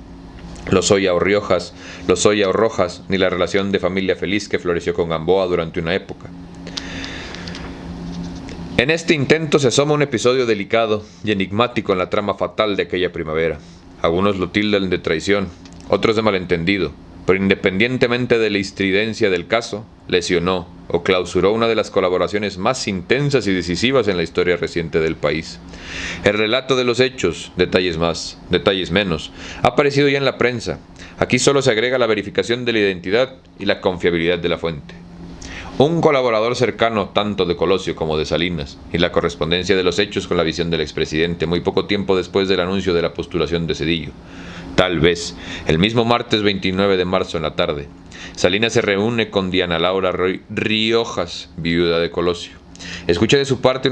Lozoya o Riojas, Lozoya o Rojas, ni la relación de familia feliz que floreció con Gamboa durante una época. En este intento se asoma un episodio delicado y enigmático en la trama fatal de aquella primavera. Algunos lo tildan de traición, otros de malentendido, pero independientemente de la estridencia del caso, lesionó o clausuró una de las colaboraciones más intensas y decisivas en la historia reciente del país. El relato de los hechos, detalles más, detalles menos, ha aparecido ya en la prensa. Aquí solo se agrega la verificación de la identidad y la confiabilidad de la fuente. Un colaborador cercano tanto de Colosio como de Salinas, y la correspondencia de los hechos con la visión del expresidente muy poco tiempo después del anuncio de la postulación de Zedillo. Tal vez, el mismo martes 29 de marzo en la tarde, Salinas se reúne con Diana Laura Riojas, viuda de Colosio. Escucha de su parte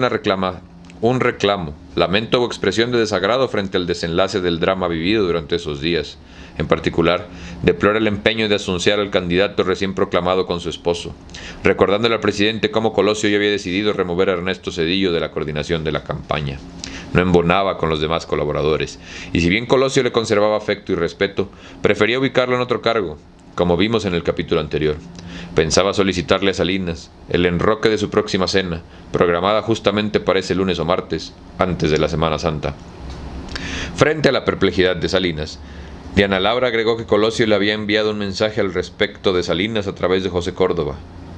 un reclamo, lamento o expresión de desagrado frente al desenlace del drama vivido durante esos días. En particular, deplora el empeño de asunciar al candidato recién proclamado con su esposo, recordándole al presidente cómo Colosio ya había decidido remover a Ernesto Zedillo de la coordinación de la campaña. No embonaba con los demás colaboradores, y si bien Colosio le conservaba afecto y respeto, prefería ubicarlo en otro cargo, como vimos en el capítulo anterior. Pensaba solicitarle a Salinas el enroque de su próxima cena, programada justamente para ese lunes o martes, antes de la Semana Santa. Frente a la perplejidad de Salinas, Diana Laura agregó que Colosio le había enviado un mensaje al respecto de Salinas a través de José Córdoba,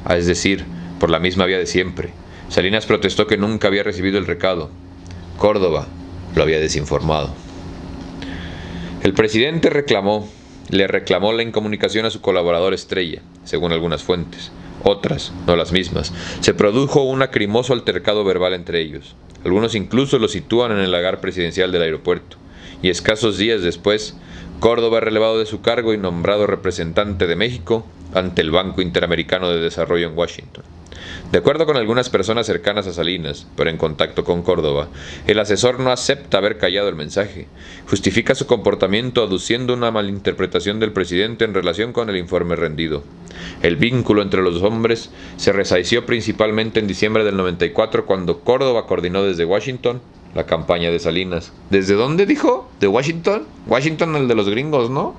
es decir, por la misma vía de siempre. Salinas protestó que nunca había recibido el recado. Córdoba lo había desinformado. El presidente le reclamó la incomunicación a su colaborador estrella, según algunas fuentes. Otras, no las mismas, se produjo un lacrimoso altercado verbal entre ellos. Algunos incluso lo sitúan en el lagar presidencial del aeropuerto. Y escasos días después, Córdoba es relevado de su cargo y nombrado representante de México ante el Banco Interamericano de Desarrollo en Washington. De acuerdo con algunas personas cercanas a Salinas, pero en contacto con Córdoba, el asesor no acepta haber callado el mensaje. Justifica su comportamiento aduciendo una malinterpretación del presidente en relación con el informe rendido. El vínculo entre los hombres se resaició principalmente en diciembre del 94, cuando Córdoba coordinó desde Washington la campaña de Salinas. ¿Desde dónde dijo? ¿De Washington? Washington, el de los gringos, ¿no?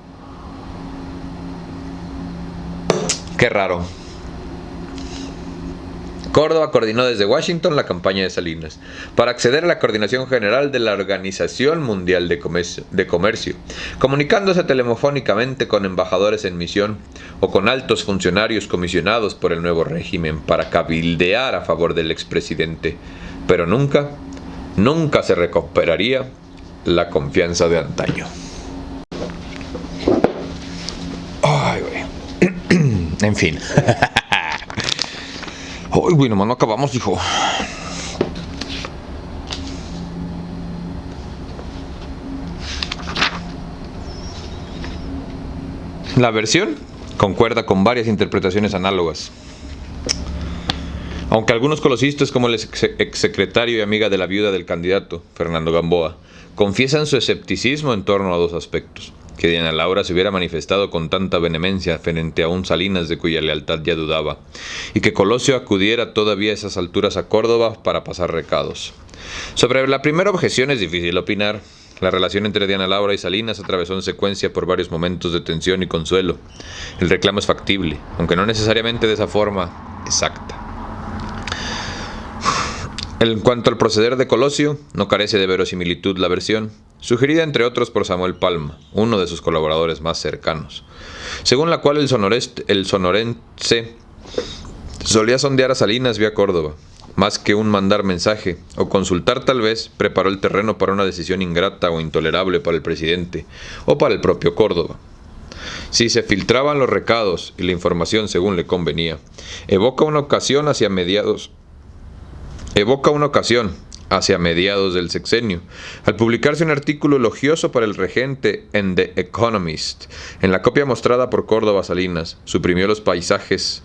Qué raro. Córdoba coordinó desde Washington la campaña de Salinas para acceder a la coordinación general de la Organización Mundial de Comercio, comunicándose telefónicamente con embajadores en misión o con altos funcionarios comisionados por el nuevo régimen para cabildear a favor del expresidente. Pero nunca se recuperaría la confianza de antaño. Ay, güey. En fin. Ay, güey, nomás no acabamos, hijo. La versión concuerda con varias interpretaciones análogas. Aunque algunos colosistas, como el exsecretario y amiga de la viuda del candidato, Fernando Gamboa, confiesan su escepticismo en torno a dos aspectos: que Diana Laura se hubiera manifestado con tanta vehemencia frente a un Salinas de cuya lealtad ya dudaba, y que Colosio acudiera todavía a esas alturas a Córdoba para pasar recados. Sobre la primera objeción es difícil opinar. La relación entre Diana Laura y Salinas atravesó en secuencia por varios momentos de tensión y consuelo. El reclamo es factible, aunque no necesariamente de esa forma exacta. En cuanto al proceder de Colosio, no carece de verosimilitud la versión, sugerida entre otros por Samuel Palma, uno de sus colaboradores más cercanos, según la cual el sonorense solía sondear a Salinas vía Córdoba. Más que un mandar mensaje o consultar, tal vez preparó el terreno para una decisión ingrata o intolerable para el presidente o para el propio Córdoba. Si se filtraban los recados y la información según le convenía, evoca una ocasión hacia mediados del sexenio, al publicarse un artículo elogioso para el regente en The Economist. En la copia mostrada por Córdoba, Salinas suprimió los pasajes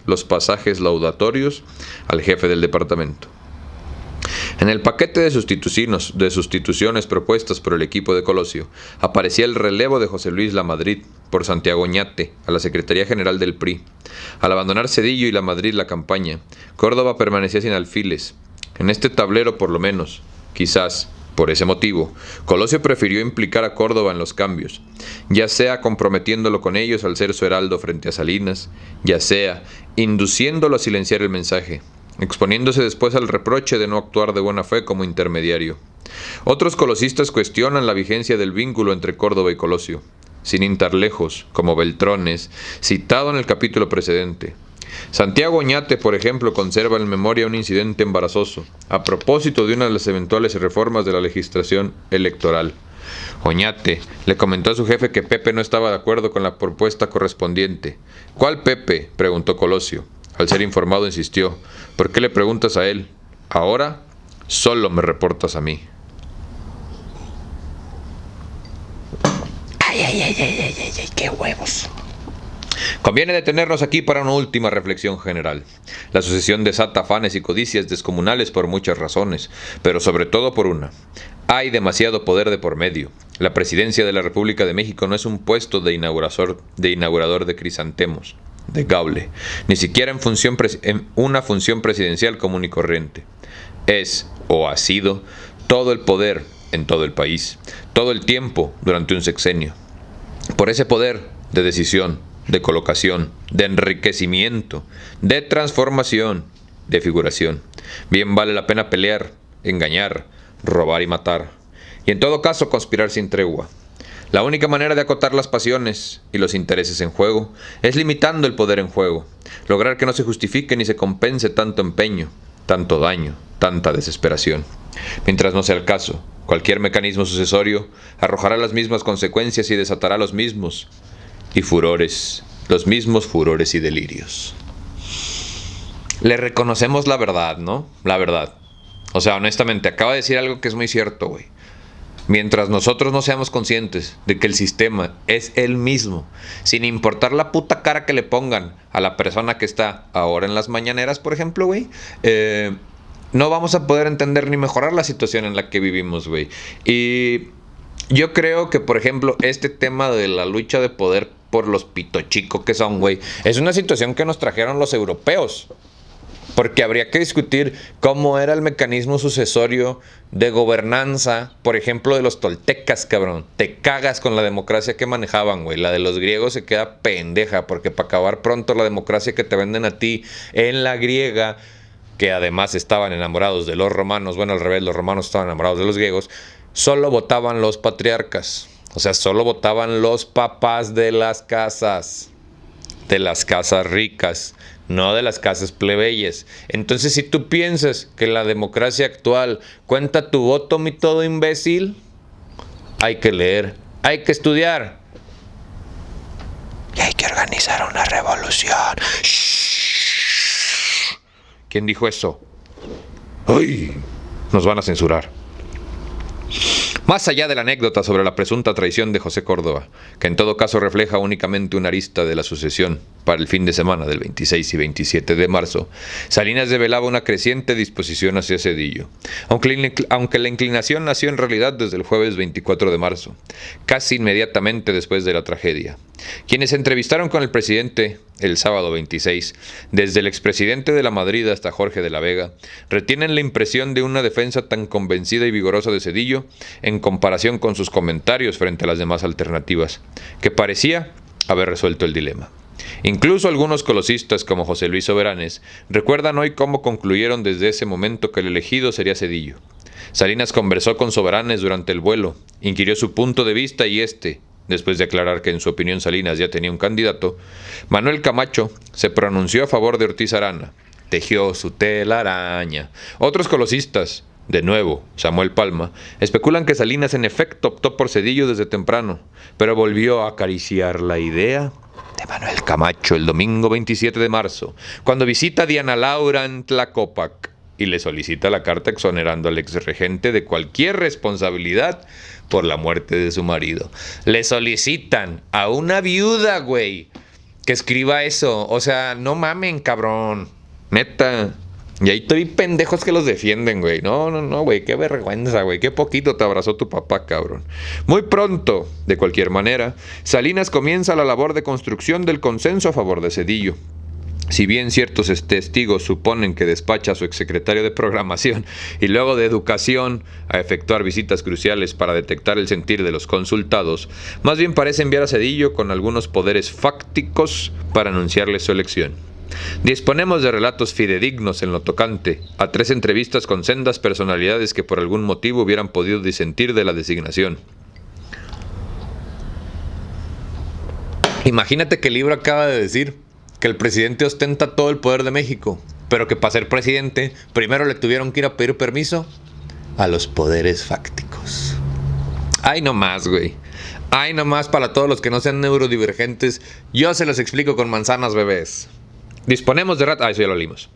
laudatorios al jefe del departamento. En el paquete de sustituciones propuestas por el equipo de Colosio, aparecía el relevo de José Luis Lamadrid por Santiago Oñate a la Secretaría General del PRI. Al abandonar Zedillo y Lamadrid la campaña, Córdoba permanecía sin alfiles. En este tablero, por lo menos, quizás Por ese motivo, Colosio prefirió implicar a Córdoba en los cambios, ya sea comprometiéndolo con ellos al ser su heraldo frente a Salinas, ya sea induciéndolo a silenciar el mensaje, exponiéndose después al reproche de no actuar de buena fe como intermediario. Otros colosistas cuestionan la vigencia del vínculo entre Córdoba y Colosio, sin ir lejos, como Beltrones, citado en el capítulo precedente. Santiago Oñate, por ejemplo, conserva en memoria un incidente embarazoso, a propósito de una de las eventuales reformas de la legislación electoral. Oñate le comentó a su jefe que Pepe no estaba de acuerdo con la propuesta correspondiente. ¿Cuál Pepe?, preguntó Colosio. Al ser informado insistió, ¿por qué le preguntas a él? Ahora solo me reportas a mí. ¡Ay, qué huevos! Conviene detenernos aquí para una última reflexión general. La sucesión desata afanes y codicias descomunales por muchas razones, pero sobre todo por una. Hay demasiado poder de por medio. La presidencia de la República de México no es un puesto de inaugurador de crisantemos, de gable, ni siquiera en una función presidencial común y corriente. Es, o ha sido, todo el poder en todo el país, todo el tiempo durante un sexenio. Por ese poder de decisión, de colocación, de enriquecimiento, de transformación, de figuración, bien vale la pena pelear, engañar, robar y matar, y en todo caso conspirar sin tregua. La única manera de acotar las pasiones y los intereses en juego es limitando el poder en juego, lograr que no se justifique ni se compense tanto empeño, tanto daño, tanta desesperación. Mientras no sea el caso, cualquier mecanismo sucesorio arrojará las mismas consecuencias y desatará los mismos furores y delirios. Le reconocemos la verdad, ¿no? La verdad. O sea, honestamente, acaba de decir algo que es muy cierto, güey. Mientras nosotros no seamos conscientes de que el sistema es el mismo, sin importar la puta cara que le pongan a la persona que está ahora en las mañaneras, por ejemplo, güey, no vamos a poder entender ni mejorar la situación en la que vivimos, güey. Y yo creo que, por ejemplo, este tema de la lucha de poder por los pito chico que son, güey, es una situación que nos trajeron los europeos. Porque habría que discutir cómo era el mecanismo sucesorio de gobernanza, por ejemplo, de los toltecas, cabrón. Te cagas con la democracia que manejaban, güey. La de los griegos se queda pendeja, porque para acabar pronto la democracia que te venden a ti en la griega, que además estaban enamorados de los romanos, bueno, al revés, los romanos estaban enamorados de los griegos, solo votaban los patriarcas. O sea, solo votaban los papás de las casas ricas, no de las casas plebeyes. Entonces, si tú piensas que la democracia actual cuenta tu voto, mi todo imbécil, hay que leer, hay que estudiar y hay que organizar una revolución. ¡Shh! ¿Quién dijo eso? ¡Ay! Nos van a censurar. Más allá de la anécdota sobre la presunta traición de José Córdoba, que en todo caso refleja únicamente una arista de la sucesión para el fin de semana del 26 y 27 de marzo, Salinas develaba una creciente disposición hacia Zedillo, aunque la inclinación nació en realidad desde el jueves 24 de marzo, casi inmediatamente después de la tragedia. Quienes se entrevistaron con el presidente el sábado 26, desde el expresidente de la Madrid hasta Jorge de la Vega, retienen la impresión de una defensa tan convencida y vigorosa de Zedillo en comparación con sus comentarios frente a las demás alternativas, que parecía haber resuelto el dilema. Incluso algunos colosistas como José Luis Soberanes recuerdan hoy cómo concluyeron desde ese momento que el elegido sería Zedillo. Salinas conversó con Soberanes durante el vuelo, inquirió su punto de vista y después de aclarar que en su opinión Salinas ya tenía un candidato, Manuel Camacho se pronunció a favor de Ortiz Arana. Tejió su telaraña. Otros colosistas, de nuevo Samuel Palma, especulan que Salinas en efecto optó por Zedillo desde temprano, pero volvió a acariciar la idea de Manuel Camacho el domingo 27 de marzo, cuando visita a Diana Laura en Tlacopac y le solicita la carta exonerando al exregente de cualquier responsabilidad por la muerte de su marido. Le solicitan a una viuda, güey, que escriba eso. O sea, no mamen, cabrón. Neta. Y ahí estoy pendejos que los defienden, güey. No, güey. Qué vergüenza, güey. Qué poquito te abrazó tu papá, cabrón. Muy pronto, de cualquier manera, Salinas comienza la labor de construcción del consenso a favor de Zedillo. Si bien ciertos testigos suponen que despacha a su exsecretario de Programación y luego de Educación a efectuar visitas cruciales para detectar el sentir de los consultados, más bien parece enviar a Zedillo con algunos poderes fácticos para anunciarle su elección. Disponemos de relatos fidedignos en lo tocante a 3 entrevistas con sendas personalidades que por algún motivo hubieran podido disentir de la designación. Imagínate que el libro acaba de decir que el presidente ostenta todo el poder de México, pero que para ser presidente primero le tuvieron que ir a pedir permiso a los poderes fácticos. Ay, no más, güey. Ay, no más para todos los que no sean neurodivergentes. Yo se los explico con manzanas, bebés. Disponemos de eso ya lo leímos.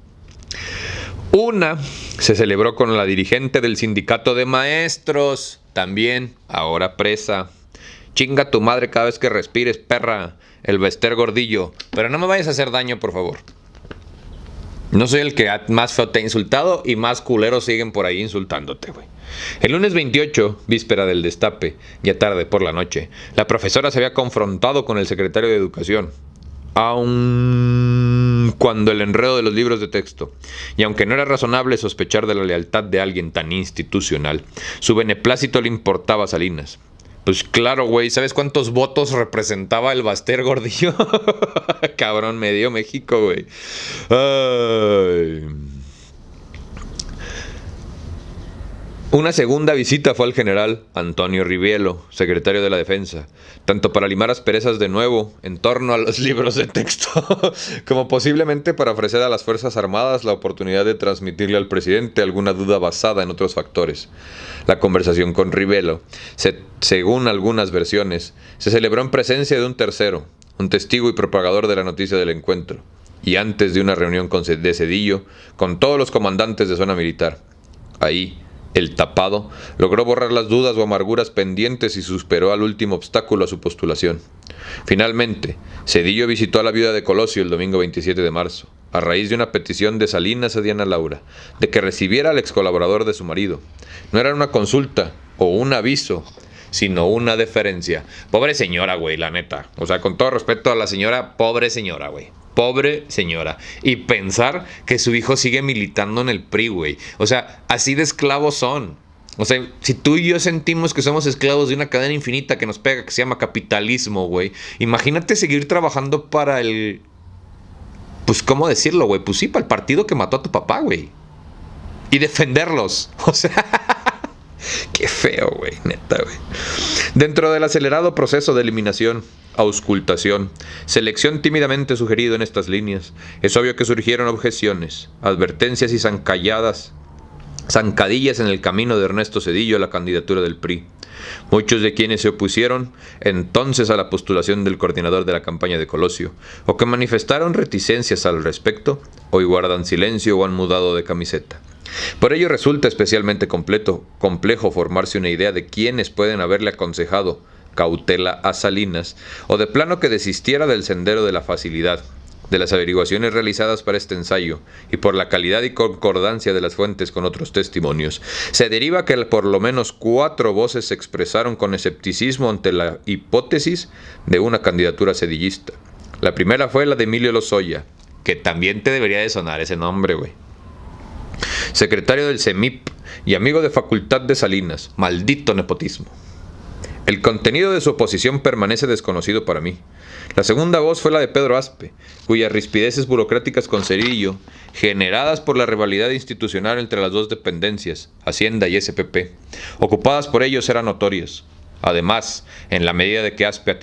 Una se celebró con la dirigente del sindicato de maestros, también ahora presa. Chinga tu madre cada vez que respires, perra. El Bester Gordillo. Pero no me vayas a hacer daño, por favor. No soy el que más feo te ha insultado y más culeros siguen por ahí insultándote, güey. El lunes 28, víspera del destape, ya tarde por la noche, la profesora se había confrontado con el secretario de Educación. Aun cuando el enredo de los libros de texto, y aunque no era razonable sospechar de la lealtad de alguien tan institucional, su beneplácito le importaba a Salinas. Pues claro, güey, ¿sabes cuántos votos representaba el Bester Gordillo? Cabrón, me dio México, güey. Ay. Una segunda visita fue al general Antonio Rivielo, secretario de la Defensa, tanto para limar asperezas de nuevo en torno a los libros de texto, como posiblemente para ofrecer a las Fuerzas Armadas la oportunidad de transmitirle al presidente alguna duda basada en otros factores. La conversación con Rivielo, según algunas versiones, se celebró en presencia de un tercero, un testigo y propagador de la noticia del encuentro, y antes de una reunión de Zedillo con todos los comandantes de zona militar. Ahí, el tapado logró borrar las dudas o amarguras pendientes y superó al último obstáculo a su postulación. Finalmente, Zedillo visitó a la viuda de Colosio el domingo 27 de marzo, a raíz de una petición de Salinas a Diana Laura, de que recibiera al ex colaborador de su marido. No era una consulta o un aviso, sino una deferencia. Pobre señora, güey, la neta. O sea, con todo respeto a la señora, pobre señora, güey. Pobre señora. Y pensar que su hijo sigue militando en el PRI, güey. O sea, así de esclavos son. O sea, si tú y yo sentimos que somos esclavos de una cadena infinita que nos pega, que se llama capitalismo, güey. Imagínate seguir trabajando para el... Pues, ¿cómo decirlo, güey? Pues sí, para el partido que mató a tu papá, güey. Y defenderlos. O sea... Qué feo, güey, neta, güey. Dentro del acelerado proceso de eliminación, auscultación, selección tímidamente sugerido en estas líneas, es obvio que surgieron objeciones, advertencias y zancadillas en el camino de Ernesto Zedillo a la candidatura del PRI. Muchos de quienes se opusieron entonces a la postulación del coordinador de la campaña de Colosio, o que manifestaron reticencias al respecto, hoy guardan silencio o han mudado de camiseta. Por ello resulta especialmente complejo formarse una idea de quiénes pueden haberle aconsejado cautela a Salinas, o de plano que desistiera del sendero de la facilidad. De las averiguaciones realizadas para este ensayo, y por la calidad y concordancia de las fuentes con otros testimonios, se deriva que por lo menos 4 voces se expresaron con escepticismo ante la hipótesis de una candidatura zedillista. La primera fue la de Emilio Lozoya, que también te debería de sonar ese nombre, güey. Secretario del CEMIP y amigo de facultad de Salinas. Maldito nepotismo. El contenido de su oposición permanece desconocido para mí. La segunda voz fue la de Pedro Aspe, cuyas rispideces burocráticas con Zedillo, generadas por la rivalidad institucional entre las dos dependencias, Hacienda y SPP, ocupadas por ellos, eran notorias. Además, en la medida de que Aspe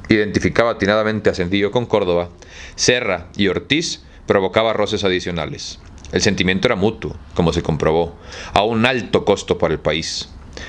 identificaba atinadamente a Zedillo con Córdoba, Serra y Ortiz provocaba roces adicionales. El sentimiento era mutuo, como se comprobó, a un alto costo para el país.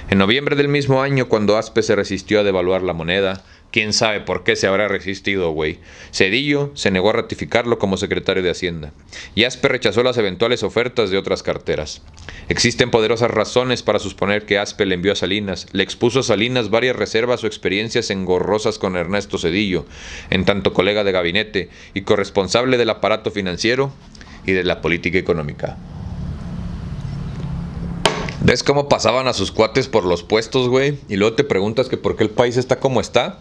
En noviembre del mismo año, cuando Aspe se resistió a devaluar la moneda, quién sabe por qué se habrá resistido, güey, Zedillo se negó a ratificarlo como secretario de Hacienda, y Aspe rechazó las eventuales ofertas de otras carteras. Existen poderosas razones para suponer que Aspe le envió a Salinas, le expuso a Salinas varias reservas o experiencias engorrosas con Ernesto Zedillo, en tanto colega de gabinete y corresponsable del aparato financiero y de la política económica. ¿Ves cómo pasaban a sus cuates por los puestos, güey? Y luego te preguntas que por qué el país está como está.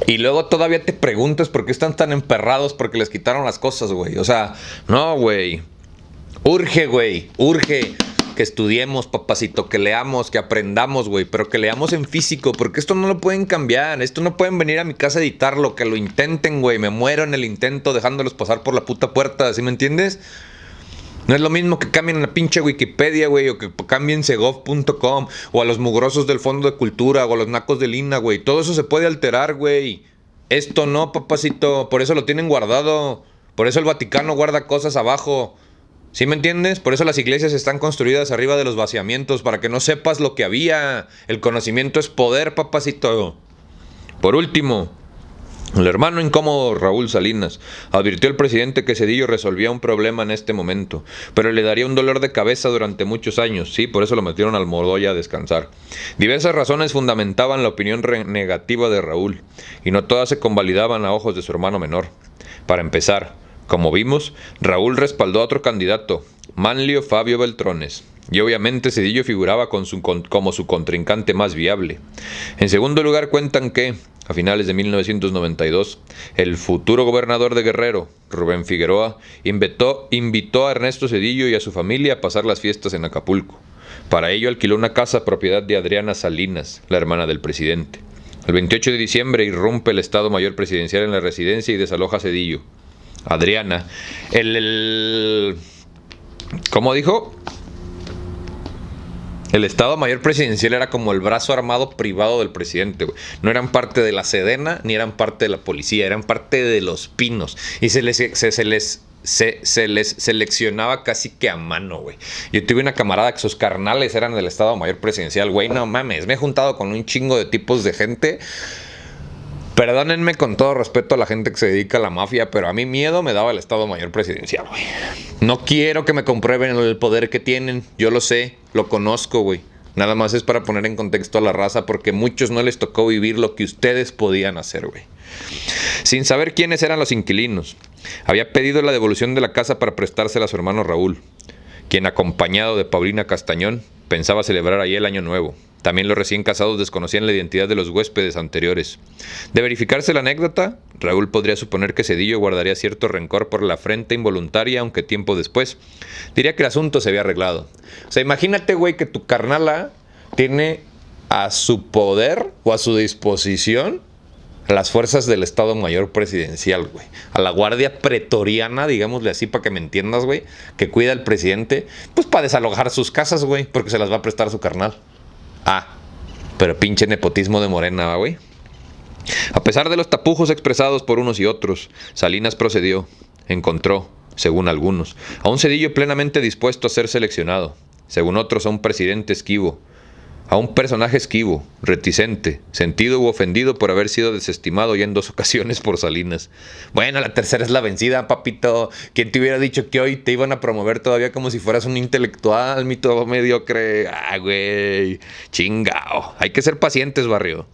Y luego todavía te preguntas por qué están tan emperrados porque les quitaron las cosas, güey. O sea, no, güey. Urge que estudiemos, papacito, que leamos, que aprendamos, güey, pero que leamos en físico, porque esto no lo pueden cambiar, esto no pueden venir a mi casa a editarlo, que lo intenten, güey, me muero en el intento dejándolos pasar por la puta puerta, ¿sí me entiendes? No es lo mismo que cambien la pinche Wikipedia, güey, o que cambien segov.com, o a los mugrosos del Fondo de Cultura, o a los nacos del INA, güey, todo eso se puede alterar, güey. Esto no, papacito, por eso lo tienen guardado, por eso el Vaticano guarda cosas abajo. ¿Sí me entiendes? Por eso las iglesias están construidas arriba de los vaciamientos, para que no sepas lo que había. El conocimiento es poder, papacito. Por último, el hermano incómodo Raúl Salinas advirtió al presidente que Zedillo resolvía un problema en este momento, pero le daría un dolor de cabeza durante muchos años. Sí, por eso lo metieron al Mordoya a descansar. Diversas razones fundamentaban la opinión negativa de Raúl, y no todas se convalidaban a ojos de su hermano menor. Para empezar, como vimos, Raúl respaldó a otro candidato, Manlio Fabio Beltrones, y obviamente Zedillo figuraba como su contrincante más viable. En segundo lugar, cuentan que, a finales de 1992, el futuro gobernador de Guerrero, Rubén Figueroa, invitó a Ernesto Zedillo y a su familia a pasar las fiestas en Acapulco. Para ello alquiló una casa propiedad de Adriana Salinas, la hermana del presidente. El 28 de diciembre irrumpe el Estado Mayor Presidencial en la residencia y desaloja a Zedillo. Adriana, ¿cómo dijo? El Estado Mayor Presidencial era como el brazo armado privado del presidente, güey. No eran parte de la Sedena ni eran parte de la policía, eran parte de los Pinos. Y se les seleccionaba casi que a mano, güey. Yo tuve una camarada que sus carnales eran del Estado Mayor Presidencial, güey. No mames, me he juntado con un chingo de tipos de gente. Perdónenme con todo respeto a la gente que se dedica a la mafia, pero a mí miedo me daba el Estado Mayor Presidencial, güey. No quiero que me comprueben el poder que tienen. Yo lo sé, lo conozco, güey. Nada más es para poner en contexto a la raza, porque a muchos no les tocó vivir lo que ustedes podían hacer, güey. Sin saber quiénes eran los inquilinos, había pedido la devolución de la casa para prestársela a su hermano Raúl, quien, acompañado de Paulina Castañón, pensaba celebrar allí el Año Nuevo. También los recién casados desconocían la identidad de los huéspedes anteriores. De verificarse la anécdota, Raúl podría suponer que Zedillo guardaría cierto rencor por la afrenta involuntaria, aunque tiempo después diría que el asunto se había arreglado. O sea, imagínate, güey, que tu carnala tiene a su poder o a su disposición las fuerzas del Estado Mayor Presidencial, güey. A la guardia pretoriana, digámosle así, para que me entiendas, güey, que cuida al presidente, pues para desalojar sus casas, güey, porque se las va a prestar a su carnal. Pero pinche nepotismo de Morena, güey. A pesar de los tapujos expresados por unos y otros, Salinas procedió. Encontró, según algunos, a un Zedillo plenamente dispuesto a ser seleccionado. Según otros, a un presidente esquivo. A un personaje esquivo, reticente, sentido u ofendido por haber sido desestimado ya en 2 ocasiones por Salinas. Bueno, la tercera es la vencida, papito. ¿Quién te hubiera dicho que hoy te iban a promover todavía como si fueras un intelectual, mito mediocre? Güey, chingao. Hay que ser pacientes, barrio.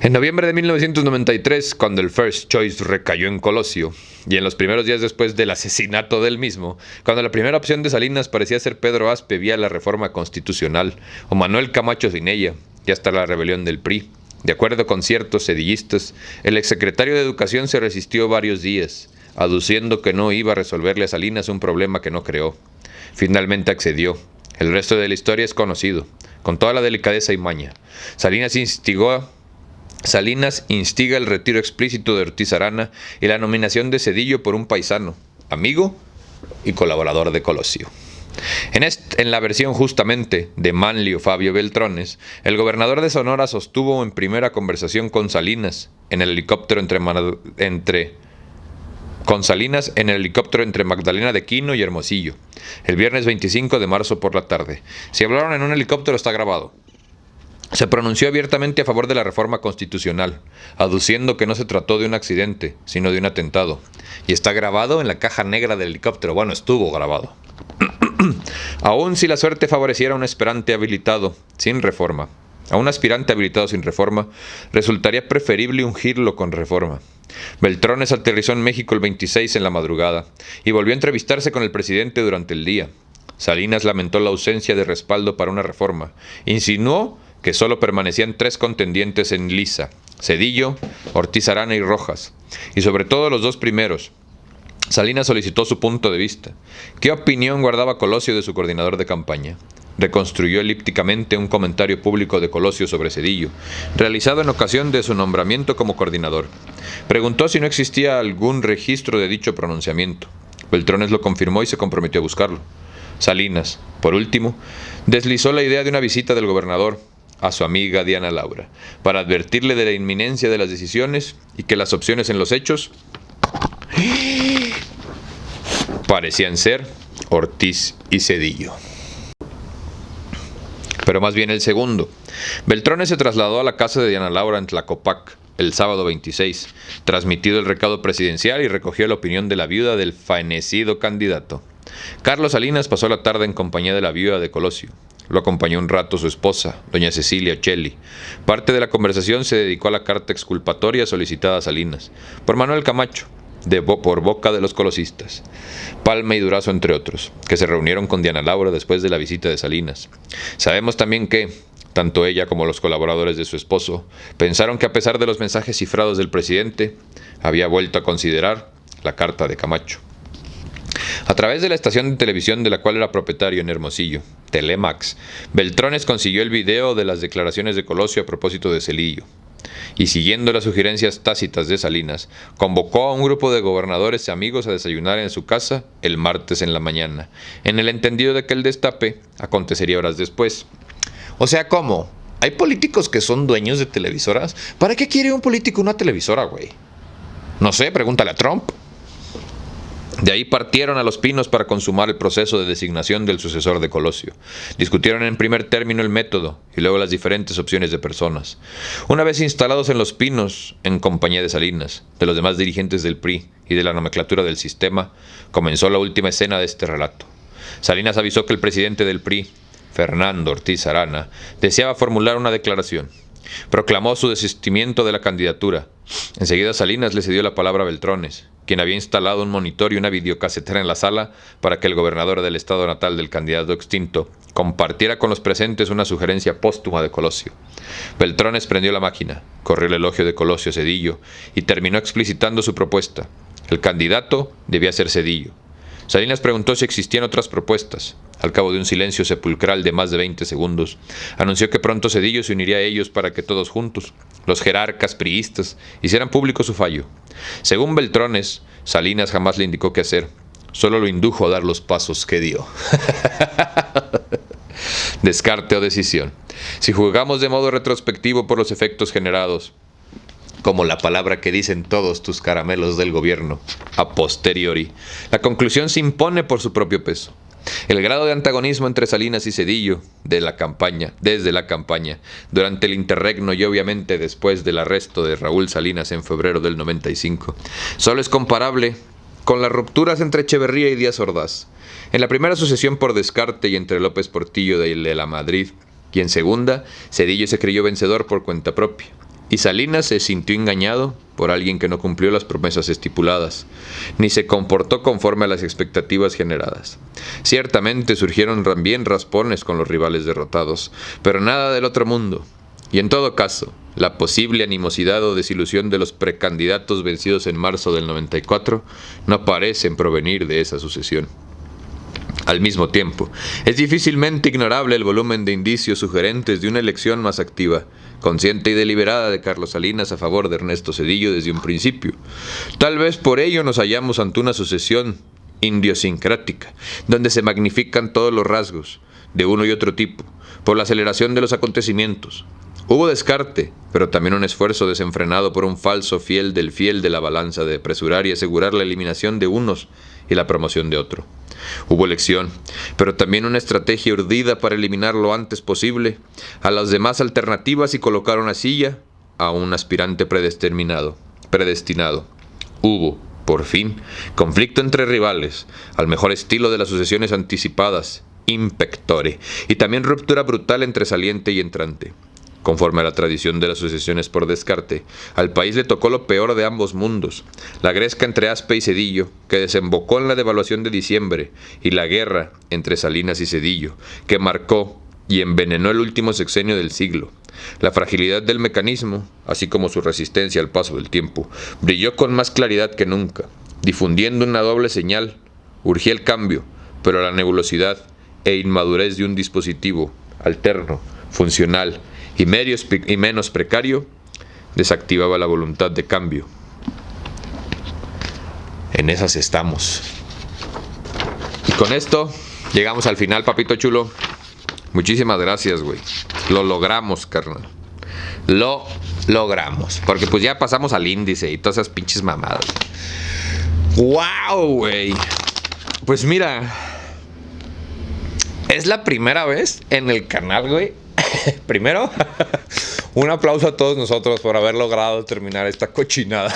En noviembre de 1993, cuando el First Choice recayó en Colosio, y en los primeros días después del asesinato del mismo, cuando la primera opción de Salinas parecía ser Pedro Aspe vía la reforma constitucional, o Manuel Camacho sin ella, y hasta la rebelión del PRI, de acuerdo con ciertos sedillistas, el exsecretario de Educación se resistió varios días, aduciendo que no iba a resolverle a Salinas un problema que no creó. Finalmente accedió. El resto de la historia es conocido, con toda la delicadeza y maña. Salinas instiga el retiro explícito de Ortiz Arana y la nominación de Zedillo por un paisano, amigo y colaborador de Colosio. En la versión justamente de Manlio Fabio Beltrones, el gobernador de Sonora sostuvo en primera conversación con Salinas en el helicóptero entre Magdalena de Quino y Hermosillo, el viernes 25 de marzo por la tarde. Si hablaron en un helicóptero está grabado. Se pronunció abiertamente a favor de la reforma constitucional, aduciendo que no se trató de un accidente, sino de un atentado. Y está grabado en la caja negra del helicóptero. Bueno, estuvo grabado. Aún si la suerte favoreciera a un aspirante habilitado sin reforma, resultaría preferible ungirlo con reforma. Beltrones aterrizó en México el 26 en la madrugada y volvió a entrevistarse con el presidente durante el día. Salinas lamentó la ausencia de respaldo para una reforma. Insinuó que solo permanecían 3 contendientes en lisa: Zedillo, Ortiz Arana y Rojas, y sobre todo los dos primeros. Salinas solicitó su punto de vista. ¿Qué opinión guardaba Colosio de su coordinador de campaña? Reconstruyó elípticamente un comentario público de Colosio sobre Zedillo, realizado en ocasión de su nombramiento como coordinador. Preguntó si no existía algún registro de dicho pronunciamiento. Beltrones lo confirmó y se comprometió a buscarlo. Salinas, por último, deslizó la idea de una visita del gobernador a su amiga Diana Laura, para advertirle de la inminencia de las decisiones y que las opciones en los hechos parecían ser Ortiz y Zedillo. Pero más bien el segundo. Beltrones se trasladó a la casa de Diana Laura en Tlacopac el sábado 26, transmitido el recado presidencial y recogió la opinión de la viuda del fenecido candidato. Carlos Salinas pasó la tarde en compañía de la viuda de Colosio. Lo acompañó un rato su esposa, doña Cecilia Ocelli. Parte de la conversación se dedicó a la carta exculpatoria solicitada a Salinas por Manuel Camacho, por boca de los colosistas, Palma y Durazo entre otros, que se reunieron con Diana Laura después de la visita de Salinas. Sabemos también que, tanto ella como los colaboradores de su esposo, pensaron que a pesar de los mensajes cifrados del presidente, había vuelto a considerar la carta de Camacho. A través de la estación de televisión de la cual era propietario en Hermosillo, Telemax, Beltrones consiguió el video de las declaraciones de Colosio a propósito de Zedillo. Y siguiendo las sugerencias tácitas de Salinas, convocó a un grupo de gobernadores y amigos a desayunar en su casa el martes en la mañana, en el entendido de que el destape acontecería horas después. O sea, ¿cómo? ¿Hay políticos que son dueños de televisoras? ¿Para qué quiere un político una televisora, güey? No sé, pregúntale a Trump. De ahí partieron a Los Pinos para consumar el proceso de designación del sucesor de Colosio. Discutieron en primer término el método y luego las diferentes opciones de personas. Una vez instalados en Los Pinos, en compañía de Salinas, de los demás dirigentes del PRI y de la nomenclatura del sistema, comenzó la última escena de este relato. Salinas avisó que el presidente del PRI, Fernando Ortiz Arana, deseaba formular una declaración. Proclamó su desistimiento de la candidatura. Enseguida Salinas le cedió la palabra a Beltrones, quien había instalado un monitor y una videocasetera en la sala para que el gobernador del estado natal del candidato extinto compartiera con los presentes una sugerencia póstuma de Colosio. Beltrones prendió la máquina, corrió el elogio de Colosio a Zedillo y terminó explicitando su propuesta. El candidato debía ser Zedillo. Salinas preguntó si existían otras propuestas. Al cabo de un silencio sepulcral de más de 20 segundos, anunció que pronto Zedillo se uniría a ellos para que todos juntos, los jerarcas priistas, hicieran público su fallo. Según Beltrones, Salinas jamás le indicó qué hacer, solo lo indujo a dar los pasos que dio. Descarte o decisión. Si juzgamos de modo retrospectivo por los efectos generados, como la palabra que dicen todos tus caramelos del gobierno, a posteriori, la conclusión se impone por su propio peso. El grado de antagonismo entre Salinas y Zedillo desde la campaña, durante el interregno y obviamente después del arresto de Raúl Salinas en febrero del 95, solo es comparable con las rupturas entre Echeverría y Díaz Ordaz. En la primera sucesión por descarte y entre López Portillo de la Madrid, y en segunda, Zedillo se creyó vencedor por cuenta propia. Y Salinas se sintió engañado por alguien que no cumplió las promesas estipuladas, ni se comportó conforme a las expectativas generadas. Ciertamente surgieron también raspones con los rivales derrotados, pero nada del otro mundo. Y en todo caso, la posible animosidad o desilusión de los precandidatos vencidos en marzo del 94 no parecen provenir de esa sucesión. Al mismo tiempo, es difícilmente ignorable el volumen de indicios sugerentes de una elección más activa, consciente y deliberada de Carlos Salinas a favor de Ernesto Zedillo desde un principio. Tal vez por ello nos hallamos ante una sucesión idiosincrática, donde se magnifican todos los rasgos, de uno y otro tipo, por la aceleración de los acontecimientos. Hubo descarte, pero también un esfuerzo desenfrenado por un falso fiel de la balanza de apresurar y asegurar la eliminación de unos y la promoción de otro. Hubo elección, pero también una estrategia urdida para eliminar lo antes posible a las demás alternativas y colocar una silla a un aspirante predestinado. Hubo, por fin, conflicto entre rivales, al mejor estilo de las sucesiones anticipadas, in pectore, y también ruptura brutal entre saliente y entrante. Conforme a la tradición de las sucesiones por descarte, al país le tocó lo peor de ambos mundos, la gresca entre Aspe y Zedillo, que desembocó en la devaluación de diciembre, y la guerra entre Salinas y Zedillo, que marcó y envenenó el último sexenio del siglo. La fragilidad del mecanismo, así como su resistencia al paso del tiempo, brilló con más claridad que nunca, difundiendo una doble señal. Urgía el cambio, pero la nebulosidad e inmadurez de un dispositivo alterno, funcional y menos precario desactivaba la voluntad de cambio. En esas estamos. Y con esto llegamos al final, papito chulo. Muchísimas gracias, güey. Lo logramos, carnal. Lo logramos. Porque pues ya pasamos al índice y todas esas pinches mamadas. ¡Wow, güey! Pues mira, es la primera vez en el canal, güey. Primero, un aplauso a todos nosotros por haber logrado terminar esta cochinada.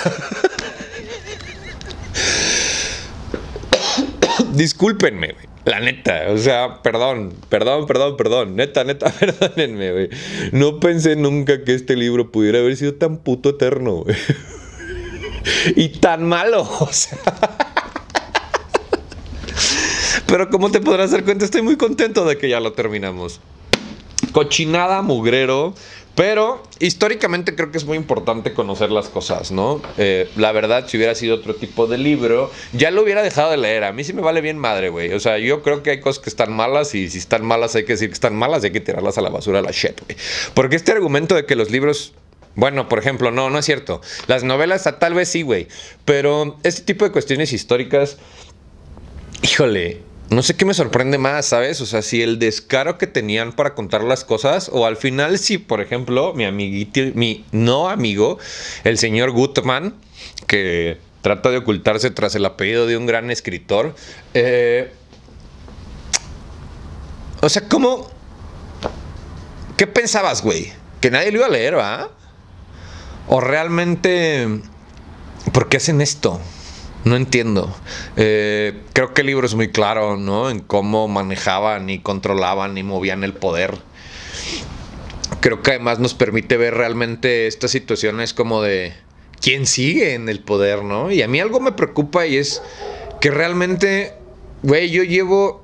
Discúlpenme, güey. La neta, o sea, perdón. Neta, perdónenme, güey. No pensé nunca que este libro pudiera haber sido tan puto eterno, güey. Y tan malo, o sea. Pero como te podrás dar cuenta, estoy muy contento de que ya lo terminamos. Cochinada, mugrero. Pero históricamente creo que es muy importante conocer las cosas, ¿no? La verdad, si hubiera sido otro tipo de libro, ya lo hubiera dejado de leer. A mí sí me vale bien madre, güey. O sea, yo creo que hay cosas que están malas y si están malas hay que decir que están malas y hay que tirarlas a la basura, a la shit, güey. Porque este argumento de que los libros... Bueno, por ejemplo, no es cierto. Las novelas tal vez sí, güey. Pero este tipo de cuestiones históricas... Híjole... No sé qué me sorprende más, ¿sabes? O sea, si el descaro que tenían para contar las cosas, o al final si, por ejemplo, mi amiguito, mi no amigo, el señor Gutman, que trata de ocultarse tras el apellido de un gran escritor, o sea, ¿cómo? ¿Qué pensabas, güey? Que nadie lo iba a leer, ¿va? O realmente, ¿por qué hacen esto? No entiendo. Creo que el libro es muy claro, ¿no? En cómo manejaban y controlaban y movían el poder. Creo que además nos permite ver realmente estas situaciones como de quién sigue en el poder, ¿no? Y a mí algo me preocupa y es que realmente, güey, yo llevo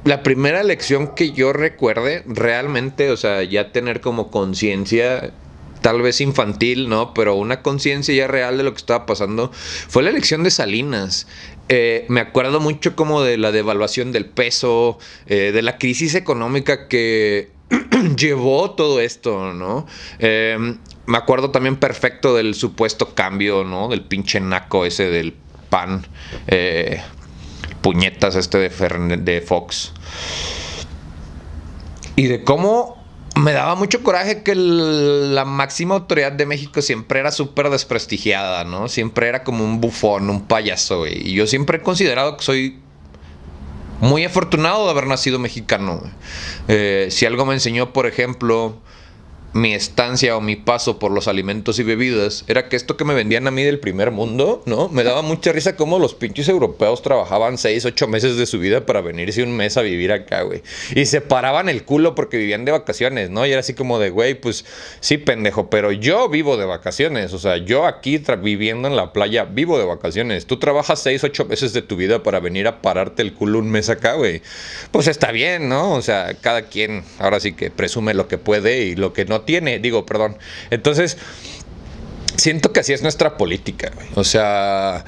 la primera lección que yo recuerde realmente, o sea, ya tener como conciencia... Tal vez infantil, ¿no? Pero una conciencia ya real de lo que estaba pasando fue la elección de Salinas. Me acuerdo mucho como de la devaluación del peso, de la crisis económica que llevó todo esto, ¿no? Me acuerdo también perfecto del supuesto cambio, ¿no? Del pinche naco ese del PAN, puñetas de Fox. Y de cómo... Me daba mucho coraje que la máxima autoridad de México siempre era súper desprestigiada, ¿no? Siempre era como un bufón, un payaso, güey. Y yo siempre he considerado que soy muy afortunado de haber nacido mexicano, güey. Si algo me enseñó, por ejemplo, mi estancia o mi paso por los alimentos y bebidas, era que esto que me vendían a mí del primer mundo, ¿no? Me daba mucha risa cómo los pinches europeos trabajaban 6, 8 meses de su vida para venirse un mes a vivir acá, güey. Y se paraban el culo porque vivían de vacaciones, ¿no? Y era así como de, güey, pues sí, pendejo, pero yo vivo de vacaciones. O sea, yo aquí viviendo en la playa vivo de vacaciones. Tú trabajas 6, 8 meses de tu vida para venir a pararte el culo un mes acá, güey. Pues está bien, ¿no? O sea, cada quien ahora sí que presume lo que puede y lo que no tiene, perdón. Entonces, siento que así es nuestra política, güey. O sea,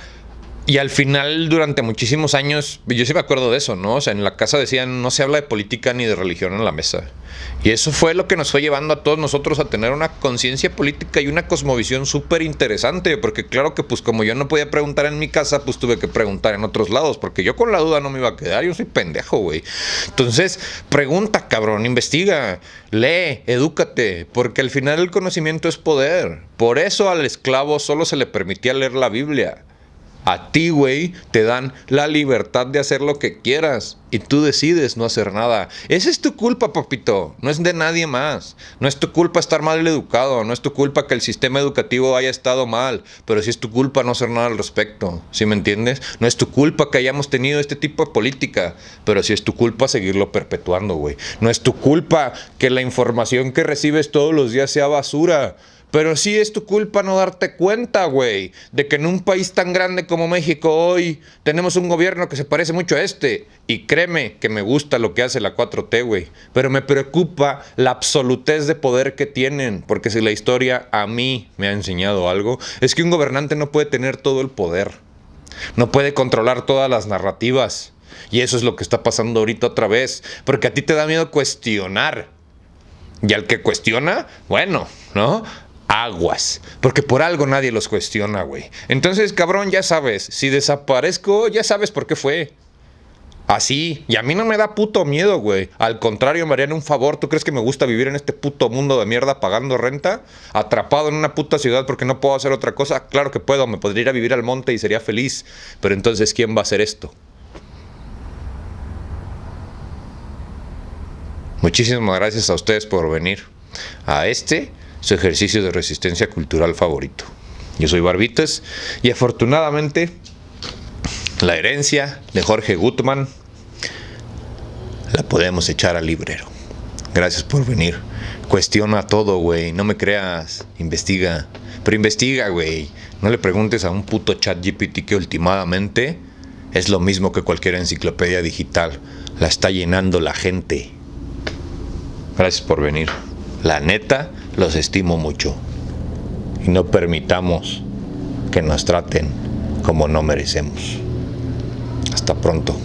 y al final, durante muchísimos años, yo sí me acuerdo de eso, ¿no? O sea, en la casa decían, no se habla de política ni de religión en la mesa. Y eso fue lo que nos fue llevando a todos nosotros a tener una conciencia política y una cosmovisión súper interesante. Porque claro que pues como yo no podía preguntar en mi casa, pues tuve que preguntar en otros lados. Porque yo con la duda no me iba a quedar, yo soy pendejo, güey. Entonces, pregunta, cabrón, investiga, lee, edúcate. Porque al final el conocimiento es poder. Por eso al esclavo solo se le permitía leer la Biblia. A ti, güey, te dan la libertad de hacer lo que quieras y tú decides no hacer nada. Esa es tu culpa, papito. No es de nadie más. No es tu culpa estar mal educado. No es tu culpa que el sistema educativo haya estado mal. Pero sí es tu culpa no hacer nada al respecto. ¿Sí me entiendes? No es tu culpa que hayamos tenido este tipo de política. Pero sí es tu culpa seguirlo perpetuando, güey. No es tu culpa que la información que recibes todos los días sea basura. Pero sí es tu culpa no darte cuenta, güey, de que en un país tan grande como México hoy tenemos un gobierno que se parece mucho a este. Y créeme que me gusta lo que hace la 4T, güey. Pero me preocupa la absolutez de poder que tienen. Porque si la historia a mí me ha enseñado algo, es que un gobernante no puede tener todo el poder. No puede controlar todas las narrativas. Y eso es lo que está pasando ahorita otra vez. Porque a ti te da miedo cuestionar. Y al que cuestiona, bueno, ¿no? Aguas. Porque por algo nadie los cuestiona, güey. Entonces, cabrón, ya sabes. Si desaparezco, ya sabes por qué fue. Así. Y a mí no me da puto miedo, güey. Al contrario, me harían un favor. ¿Tú crees que me gusta vivir en este puto mundo de mierda pagando renta? Atrapado en una puta ciudad porque no puedo hacer otra cosa. Claro que puedo. Me podría ir a vivir al monte y sería feliz. Pero entonces, ¿quién va a hacer esto? Muchísimas gracias a ustedes por venir a su ejercicio de resistencia cultural favorito. Yo soy Barbitas y afortunadamente la herencia de Jorge Gutmann la podemos echar al librero. Gracias por venir. Cuestiona todo, güey. No me creas. Investiga. Pero investiga, güey. No le preguntes a un puto chat GPT que últimamente es lo mismo que cualquier enciclopedia digital. La está llenando la gente. Gracias por venir. La neta, los estimo mucho. Y no permitamos que nos traten como no merecemos. Hasta pronto.